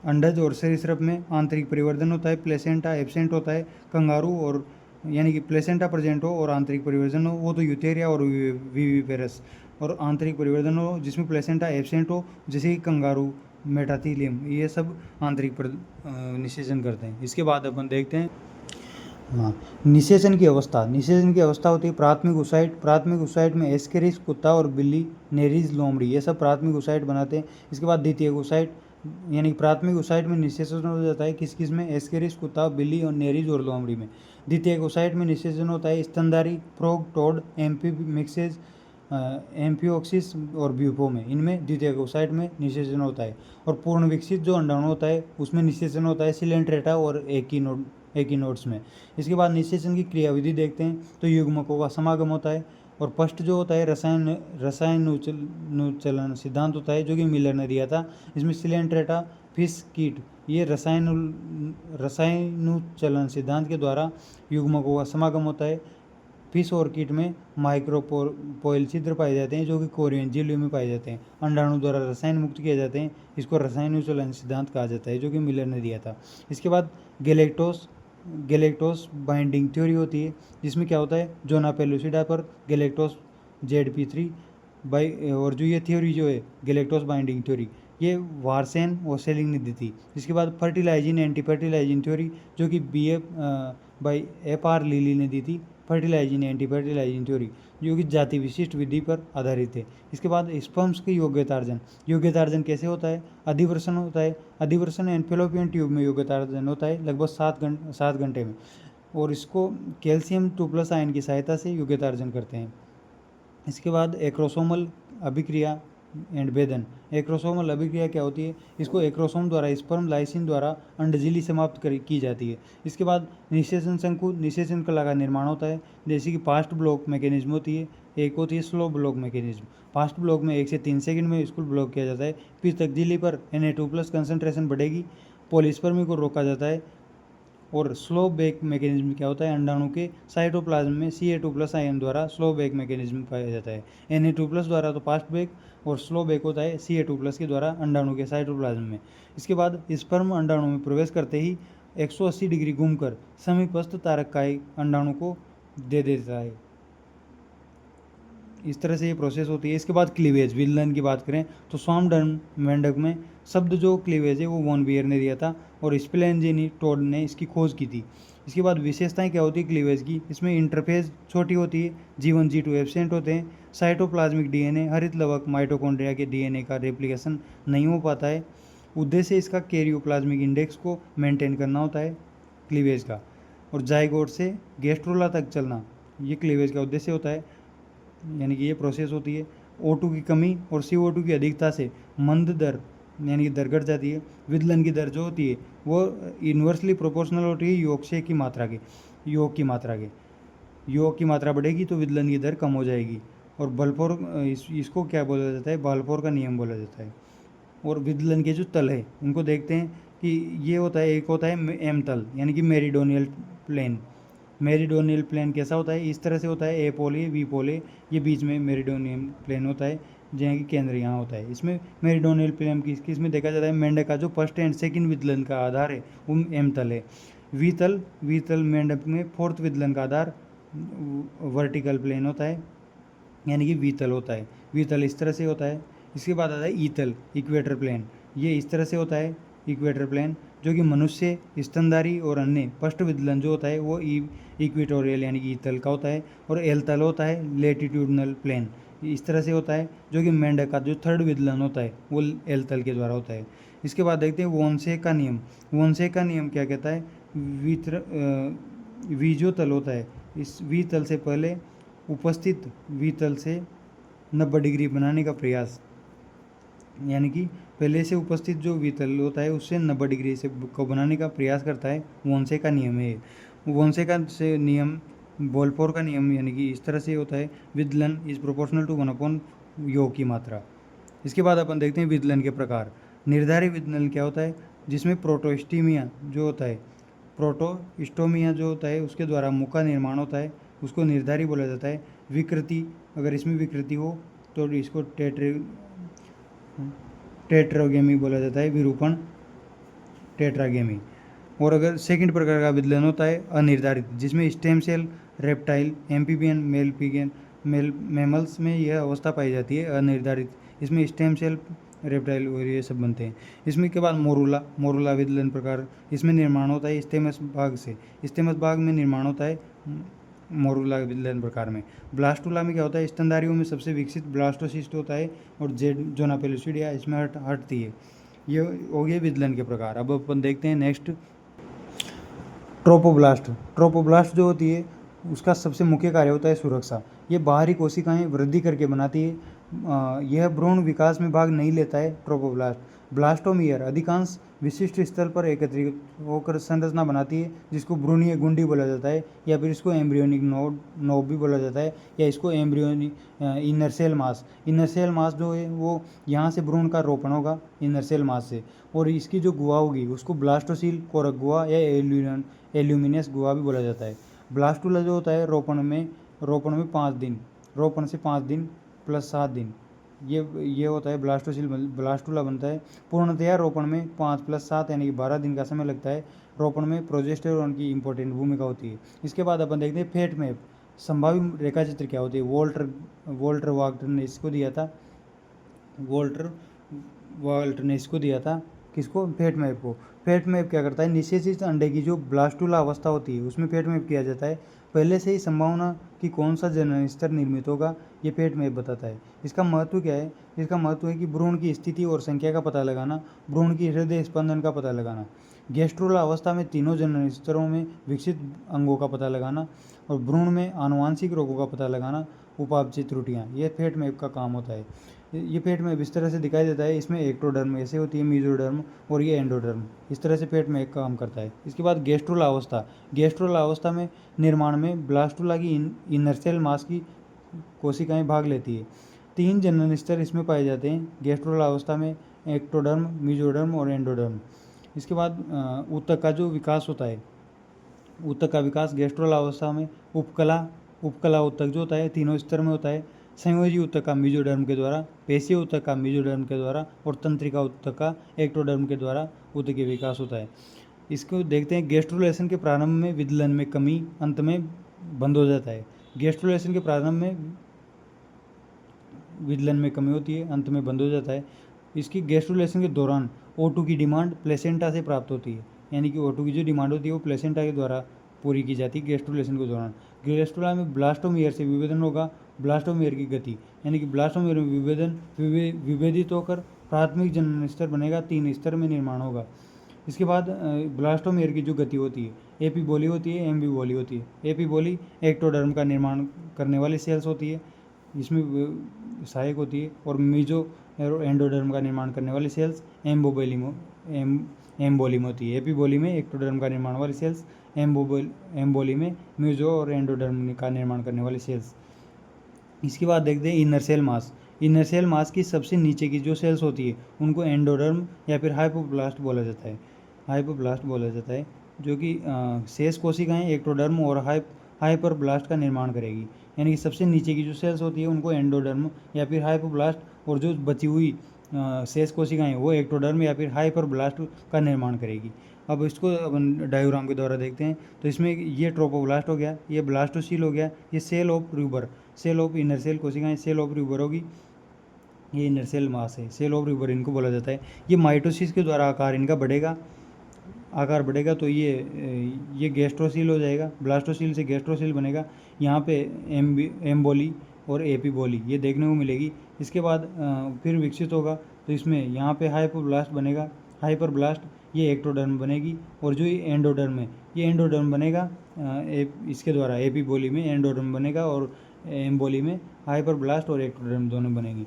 अंडज और सरीसृप में आंतरिक परिवर्धन होता है, प्लेसेंटा एब्सेंट होता है। कंगारू और यानी कि प्लेसेंटा प्रेजेंट हो और आंतरिक परिवर्धन हो वो तो यूथेरिया और विविपेरस, और आंतरिक परिवर्धन हो जिसमें प्लेसेंटा एब्सेंट हो जैसे कि कंगारू, मेटाथीलियम, ये सब आंतरिक निषेचन करते हैं। इसके बाद अपन देखते हैं निषेचन की अवस्था होती है प्राथमिक oocyte में एस्केरिस कुत्ता और बिल्ली, नेरीज, लोमड़ी, ये सब प्राथमिक oocyte बनाते हैं। इसके बाद द्वितीय oocyte यानी प्राथमिक oocyte में निषेचन हो जाता है किस किस में, एस्केरिस कुत्ता, बिल्ली और नेरीज और लोमड़ी में। द्वितीय oocyte में निषेचन होता है स्तनधारी, फ्रॉग, टोड, एम्फीमिक्सेज, एम्फियोक्सिस और ब्यूफो में, इनमें द्वितीय oocyte में निषेचन होता है। और पूर्ण विकसित जो अंडाणु होता है उसमें निषेचन होता है सिलेंट्रेटा और एकिनोड्स में। इसके बाद निषेचन की क्रियाविधि देखते हैं तो युग्मकों का समागम होता है और फर्स्ट जो होता है रसायनुचलन सिद्धांत होता है जो कि मिलर ने दिया था। इसमें सिलेंट्रेटा, फिश, कीट, ये रसायनुचलन सिद्धांत के द्वारा युग्मकों का समागम होता है। फिश और कीट में माइक्रोपोइल छिद्र पाए जाते हैं जो कि कोरियन झिल्ली में पाए जाते हैं, अंडाणु द्वारा रसायन मुक्त किए जाते हैं, इसको रसायनुचलन सिद्धांत कहा जाता है जो कि मिलर ने दिया था। इसके बाद गैलेक्टोस बाइंडिंग थ्योरी होती है, जिसमें क्या होता है, जोना पेलुसिडा पर गैलेक्टोस ZP3 और जो ये थ्योरी जो है गैलेक्टोस बाइंडिंग थ्योरी, ये वारसेन और सेलिंग ने दी थी। इसके बाद फर्टिलाइजिन एंटी फर्टिलाइजिन थ्योरी जो कि बाई F.R. लीली ने दी थी फर्टिलाइजिंग एंटी फर्टिलाइजिंग थ्योरी, जो कि जाति विशिष्ट विधि पर आधारित है। इसके बाद स्पर्म्स की योग्यतार्जन कैसे होता है? अधिवर्षण होता है। अधिवर्षण एंड फेलोपियन ट्यूब में योग्यतार्जन होता है लगभग 7 घंटे में, और इसको कैल्शियम 2+ आयन की सहायता से योग्यतार्जन करते हैं। इसके बाद एक्रोसोमल अभिक्रिया एंड भेदन। एक्रोसोमल अभिक्रिया क्या होती है? इसको एक्रोसोम द्वारा स्पर्म लाइसिन द्वारा अंडझिल्ली समाप्त की जाती है। इसके बाद निषेचन शंकु, निषेचन कला का निर्माण होता है, जैसे कि फास्ट ब्लॉक मैकेनिज्म होती है, एक होती है slow block mechanism. Fast block में 1 से 3 सेकंड में इसको ब्लॉक किया जाता है, फिर तकदीली पर Na2+ कंसंट्रेशन बढ़ेगी, पॉलीस्पर्मी को रोका जाता है। और स्लो बेक मैकेनिज्म क्या होता है? अंडाणु के साइटोप्लाज्म में Ca2+ आयन द्वारा स्लो बेक मैकेनिज्म पाया जाता है। Na2+ द्वारा तो फास्ट बेक, और स्लो बेक होता है Ca2+ के द्वारा अंडाणु के साइटोप्लाज्म में। इसके बाद स्पर्म अंडाणु में प्रवेश करते ही 180 डिग्री घूमकर समीपस्थ तारक काई अंडाणु को दे देता है। इस तरह से ये प्रोसेस होती है। इसके बाद क्लीवेज, विलयन की बात करें तो स्वामडर्म मेंढक में शब्द जो क्लीवेज है वो वॉन बियर ने दिया था, और स्प्लेंजेनी टोड ने इसकी खोज की थी। इसके बाद विशेषताएं क्या होती है क्लीवेज की? इसमें इंटरफेस छोटी होती है, G1 G2 एब्सेंट होते हैं, साइटोप्लाज्मिक डीएनए हरित लवक माइटोकॉन्ड्रिया के डीएनए का रेप्लिकेशन नहीं हो पाता है। उद्देश्य इसका कैरियोप्लाज्मिक इंडेक्स को मेंटेन करना होता है क्लीवेज का, और जाइगोट से गैस्ट्रोला तक चलना, ये क्लीवेज का उद्देश्य होता है, यानी कि ये प्रोसेस होती है। O2 की कमी और CO2 की अधिकता से मंद दर यानी कि दर घट जाती है। विदलन की दर जो होती है वो इन्वर्सली प्रोपोर्शनल होती है योग की मात्रा के। योग की मात्रा बढ़ेगी तो विदलन की दर कम हो जाएगी। और बल्फोर इसको क्या बोला जाता है? बाल्फोर का नियम बोला जाता है। और विदलन के जो तल है उनको देखते हैं कि ये होता है, एक होता है एम तल यानी कि मेरिडोनियल प्लेन। मेरिडोनियल प्लेन कैसा होता है? इस तरह से होता है, ए पोल है, बी पोल है, ये बीच में मेरिडोनियल प्लेन होता है, जहाँ की केंद्र यहाँ होता है। इसमें मेरिडोनियल प्लेन किस में देखा जाता है? मेंढक का जो फर्स्ट एंड सेकंड विदलन का आधार है वो एम तल है। वी तल मेंढक में फोर्थ विदलन का आधार वर्टिकल प्लेन होता है, यानी कि वी तल होता है। वी तल इस तरह से होता है। इसके बाद आता है ई तल, इक्वेटर प्लेन। ये इस तरह से होता है इक्वेटर प्लेन, जो कि मनुष्य, स्तनधारी और अन्य पष्ट विदलन जो होता है वो इक्वेटोरियल यानी कि ई तल का होता है। और एल तल होता है लेटिट्यूडनल प्लेन, इस तरह से होता है, जो कि मेंढक का जो थर्ड विदलन होता है वो एल तल के द्वारा होता है। इसके बाद देखते हैं वोनसे का नियम। वोनसे का नियम क्या कहता है? वी जो तल होता है, इस वी तल से पहले उपस्थित वी तल से 90 डिग्री बनाने का प्रयास, यानी कि पहले से उपस्थित जो वितल होता है उससे 90 डिग्री से को बनाने का प्रयास करता है। वोनसे का नियम है। वोनसे का से नियम बोल्फोर का नियम, यानी कि इस तरह से होता है, विदलन इज प्रोपोर्शनल टू 1/, योग की मात्रा। इसके बाद अपन देखते हैं विदलन के प्रकार। निर्धारित विदलन क्या होता है? जिसमें प्रोटोस्टोमिया जो होता है, प्रोटोस्टोमिया जो होता है उसके द्वारा मुख का निर्माण होता है, उसको निर्धारित बोला जाता है। विकृति, अगर इसमें विकृति हो तो इसको टेट्रागेमी बोला जाता है, विरूपण टेट्रागेमी। और अगर सेकंड प्रकार का विदलन होता है अनिर्धारित, जिसमें stem cell, reptile, amphibian, male mammals में यह अवस्था पाई जाती है अनिर्धारित। इसमें स्टेम सेल, रेप्टाइल और ये सब बनते हैं। इसमें के बाद मोरुला विदलन प्रकार, इसमें निर्माण होता है स्टेमस भाग से। स्टेमस भाग में निर्माण होता है मोरुला विदलन प्रकार में। ब्लास्टुला में क्या होता है? स्तनधारियों में सबसे विकसित ब्लास्टोसिस्ट होता है, और जोना पेलुसिडिया इसमें हटती है। ये हो गए विदलन के प्रकार। अब अपन देखते हैं नेक्स्ट ट्रोपोब्लास्ट जो होती है उसका सबसे मुख्य कार्य होता है सुरक्षा। ये बाहरी कोशिकाएं वृद्धि करके बनाती है। यह भ्रूण विकास में भाग नहीं लेता है। ट्रोपोब्लास्ट ब्लास्टोमियर अधिकांश विशिष्ट स्थल पर एकत्रित होकर संरचना बनाती है, जिसको भ्रूणीय गुंडी बोला जाता है, या फिर इसको एम्ब्रियोनिक नोब भी बोला जाता है, या इसको एम्ब्रियोनिक इनर सेल मास जो है वो यहाँ से भ्रूण का रोपण होगा इनर सेल मास से, और इसकी जो गुहा होगी उसको ब्लास्टोसील कोरक गुहा या एल्यूमिनियस गुहा भी बोला जाता है। ब्लास्टुला जो होता है रोपण में 5 दिन, रोपण से 5 दिन प्लस 7 दिन, ये होता है ब्लास्टुला बनता है। पूर्णतया रोपण में 5 + 7 यानी कि 12 दिन का समय लगता है। रोपण में प्रोजेस्टेरोन की इंपॉर्टेंट भूमिका होती है। इसके बाद अपन देखते हैं फेट मैप, संभावित रेखा चित्र क्या होती है? वोल्टर वाल्टर ने इसको दिया था, किसको? फेट मैप को। फैट मैप क्या करता है, निषेचित अंडे की जो ब्लास्टुला अवस्था होती है उसमें फैट मैप किया जाता है। पहले से ही संभावना कि कौन सा जनन स्तर निर्मित होगा ये फैट मैप बताता है। इसका महत्व क्या है, इसका महत्व है कि भ्रूण की स्थिति और संख्या का पता लगाना, भ्रूण की हृदय स्पंदन का पता लगाना, गैस्ट्रोला अवस्था में तीनों जनन स्तरों में विकसित अंगों का पता लगाना और भ्रूण में आनुवांशिक रोगों का पता लगाना, उपापचय त्रुटियाँ, ये फैट मैप का काम होता है। ये फैट मैप इस तरह से दिखाई देता है, इसमें एक्टोडर्म ऐसे होती है, मीजोडर्म और ये एंडोडर्म, इस तरह से फैट मैप काम करता है। इसके बाद गैस्ट्रोला अवस्था, गैस्ट्रोला अवस्था में निर्माण में ब्लास्टुला की इनर सेल मास की कोशिकाएं भाग लेती है। 3 जनन स्तर इसमें पाए जाते हैं गैस्ट्रोला अवस्था में, एक्टोडर्म, मीजोडर्म और एंडोडर्म। इसके बाद ऊतक का जो विकास होता है, ऊतक का विकास गैस्ट्रोला अवस्था में उपकला ऊतक जो होता है तीनों स्तर में होता है। संयोजी ऊतक का मीजोडर्म के द्वारा, पेशीय ऊतक का मीजोडर्म के द्वारा और तंत्रिका ऊतक का एक्टोडर्म के द्वारा ऊतक के विकास होता है। इसको देखते हैं, गैस्ट्रुलेशन के प्रारंभ में विदलन में कमी, अंत में बंद हो जाता है। गैस्ट्रुलेशन के प्रारंभ में विदलन में कमी होती है, अंत में बंद हो जाता है। इसकी गैस्ट्रुलेशन के दौरान O2 की डिमांड प्लेसेंटा से प्राप्त होती है, यानी कि O2 की जो डिमांड होती है वो प्लेसेंटा के द्वारा पूरी की जाती है गैस्ट्रुलेशन के दौरान। गैस्ट्रुला में ब्लास्टोमियर से विभेदन होगा, ब्लास्टोमियर की गति, यानी कि ब्लास्टोमियर में विभेदित होकर प्राथमिक जनन स्तर बनेगा, 3 स्तर में निर्माण होगा। इसके बाद ब्लास्टोमियर की जो गति होती है, एपीबोली होती है, एम्बीबोली होती है। एपीबोली एक्टोडर्म का निर्माण करने वाली सेल्स होती है, इसमें सहायक होती है, और मीजो और एंडोडर्म का निर्माण करने वाली सेल्स एम्बोली में होती है। एपीबोली में एक्टोडर्म का निर्माण वाली सेल्स, एम्बोली में मीजो और एंडोडर्म का निर्माण करने वाली सेल्स। इसके बाद देखते हैं inner cell mass. Inner cell mass की सबसे नीचे की जो सेल्स होती है उनको एंडोडर्म या फिर हाइपोब्लास्ट बोला जाता है, हाइपोब्लास्ट बोला जाता है, जो कि शेष कोशिकाएं एक्टोडर्म और हाइपरब्लास्ट का निर्माण करेगी। यानी कि सबसे नीचे की जो सेल्स होती है उनको एंडोडर्म या फिर हाइपोब्लास्ट, और जो बची हुई शेष कोशिकाएं वो एक्टोडर्म या फिर हाइपरब्लास्ट का निर्माण करेगी। अब इसको अपन डायग्राम के द्वारा देखते हैं, तो इसमें ये ट्रोपोब्लास्ट हो गया, ये ब्लास्टोसील हो गया, ये सेल ऑफ रिवर, सेल ऑफ इनर सेल कोशिकाएं सेल ऑफ रिवर होगी, ये इनर सेल मास है, सेल ऑफ रिवर इनको बोला जाता है। ये माइटोसिस के द्वारा आकार इनका बढ़ेगा, आकार बढ़ेगा तो ये गैस्ट्रोसील हो जाएगा, ब्लास्टोसील से गैस्ट्रोसील बनेगा। यहाँ पे एम्बोली और एपीबोली ये देखने को मिलेगी। इसके बाद फिर विकसित होगा तो इसमें यहाँ पे हाइपोब्लास्ट बनेगा, हाइपरब्लास्ट, ये एक्टोडर्म बनेगी, और जो ये एंडोडर्म है ये एंडोडर्म बनेगा इसके द्वारा, एपीबोली में एंडोडर्म बनेगा और एम्बोली में हाइपरब्लास्ट और एक्टोडर्म दोनों बनेगी।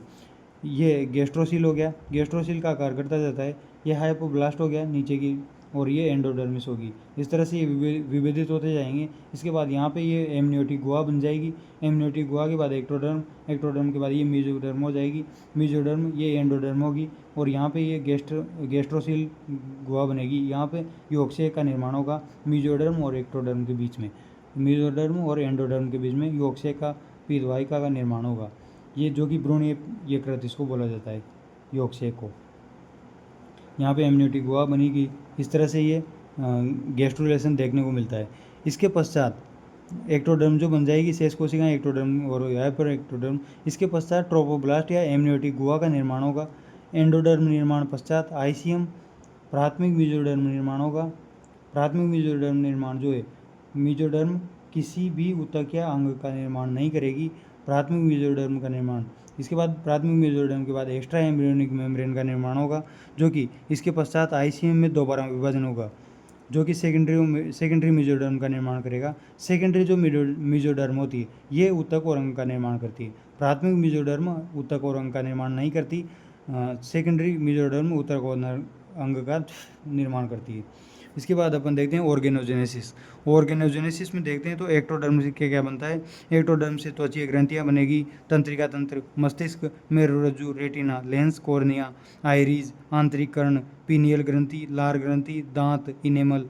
ये गैस्ट्रोसील हो गया, गैस्ट्रोसील का आकार करता जाता है, ये हाइपोब्लास्ट हो गया नीचे की, और ये एंडोडर्मिस होगी। इस तरह से ये विभेदित होते जाएंगे। इसके बाद यहाँ पे ये एमनियोटिक गुहा बन जाएगी, एमनियोटिक गुहा के बाद एक्टोडर्म, एक्टोडर्म के बाद ये मीजोडर्म हो जाएगी, मीजोडर्म ये एंडोडर्म होगी, और यहाँ पे ये गैस्ट्रोसील गुहा बनेगी। यहाँ पे योगक्षय का निर्माण होगा मीजोडर्म और एक्टोडर्म के बीच में, मीजोडर्म और एंडोडर्म के बीच में योगक्षय का पीतवाहिका का निर्माण होगा। ये जो कि भ्रूण यकृत इसको बोला जाता है, योगक्षय को। यहाँ पे एमनियोटिक गुहा बनेगी। इस तरह से ये गैस्ट्रुलेशन देखने को मिलता है। इसके पश्चात एक्टोडर्म जो बन जाएगी, शेष कोशिकाएं एक्टोडर्म और हाइपर एक्टोडर्म। इसके पश्चात ट्रोपोब्लास्ट या एमनियोटिक गुहा का निर्माण होगा। एंडोडर्म निर्माण पश्चात आईसीएम, प्राथमिक मीजोडर्म निर्माण होगा। प्राथमिक मीजोडर्म निर्माण जो है, मीजोडर्म किसी भी ऊतक या अंग का निर्माण नहीं करेगी, प्राथमिक मीजोडर्म का निर्माण। इसके बाद प्राथमिक मीजोडर्म के बाद एक्स्ट्रा एम्ब्रियोनिक मेम्ब्रेन का निर्माण होगा, जो कि इसके पश्चात आईसीएम में दोबारा विभाजन होगा, जो कि सेकेंडरी मीजोडर्म का निर्माण करेगा। सेकेंडरी जो मीजोडर्म होती है ये ऊतक और अंग का निर्माण करती है। प्राथमिक मीजोडर्म ऊतक और अंग का निर्माण नहीं करती, सेकेंडरी मीजोडर्म ऊतक और अंग का निर्माण करती है। इसके बाद अपन देखते हैं ऑर्गेनोजेनेसिस। ऑर्गेनोजेनेसिस में देखते हैं तो एक्टोडर्म से क्या क्या बनता है। एक्टोडर्म से त्वचीय ग्रंथियाँ बनेगी, तंत्रिका तंत्र, मस्तिष्क, मेरुरज्जु, रेटिना, लेंस, कॉर्निया, आइरिस, आंतरिक कर्ण, पीनियल ग्रंथि, लार ग्रंथि, दांत, इनेमल,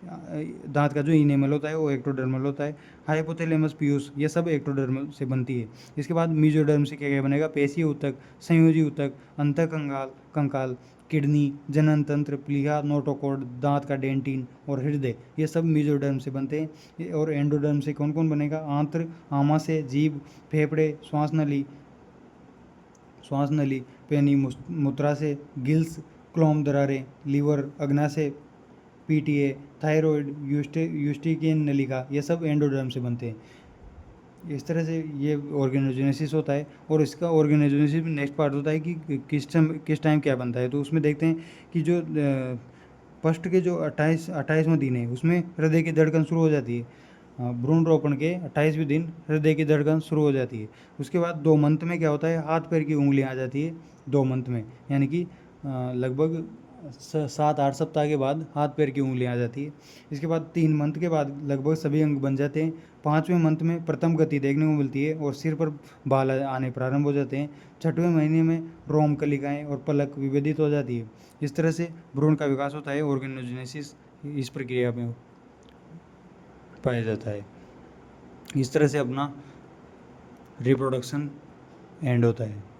दांत का जो इनेमल होता है वो एक्टोडर्मल होता है, हाइपोथैलेमस, पीयूष, ये सब एक्टोडर्मल से बनती है। इसके बाद मीजोडर्म से क्या क्या बनेगा, पेशीय ऊतक, संयोजी ऊतक, अंतःकंकाल, कंकाल, किडनी, जनन तंत्र, प्लीहा, नोटोकॉर्ड, दांत का डेंटिन और हृदय, ये सब मीजोडर्म से बनते हैं। और एंडोडर्म से कौन कौन बनेगा, आंत्र, आमाशय, जीभ, फेफड़े, श्वास नली, पेनी, मूत्राशय, गिल्स, क्लोम, दरारें, लीवर, अग्नाशय, पीटीए, थायराइड, यूस्टिकियन नलिका, ये सब एंडोडर्म से बनते हैं। इस तरह से ये ऑर्गेनोजेनेसिस होता है। और इसका ऑर्गेनोजेनेसिस में नेक्स्ट पार्ट होता है कि किस टाइम क्या बनता है। तो उसमें देखते हैं कि जो फर्स्ट के जो 28वें दिन है उसमें हृदय की धड़कन शुरू हो जाती है। भ्रूण के 28वें दिन हृदय की धड़कन शुरू हो जाती है। उसके बाद 2 मंथ में क्या होता है, हाथ पैर की उंगलियां आ जाती है 2 मंथ में, यानी कि लगभग 7-8 सप्ताह के बाद हाथ पैर की उंगलियां आ जाती है। इसके बाद 3 मंथ के बाद लगभग सभी अंग बन जाते हैं। 5वें मंथ में प्रथम गति देखने को मिलती है और सिर पर बाल आने प्रारंभ हो जाते हैं। 6वें महीने में रोम कलिकाएँ और पलक विभेदित हो जाती है। इस तरह से भ्रूण का विकास होता है। ऑर्गेनोजेनेसिस इस प्रक्रिया में पाया जाता है। इस तरह से अपना रिप्रोडक्शन एंड होता है।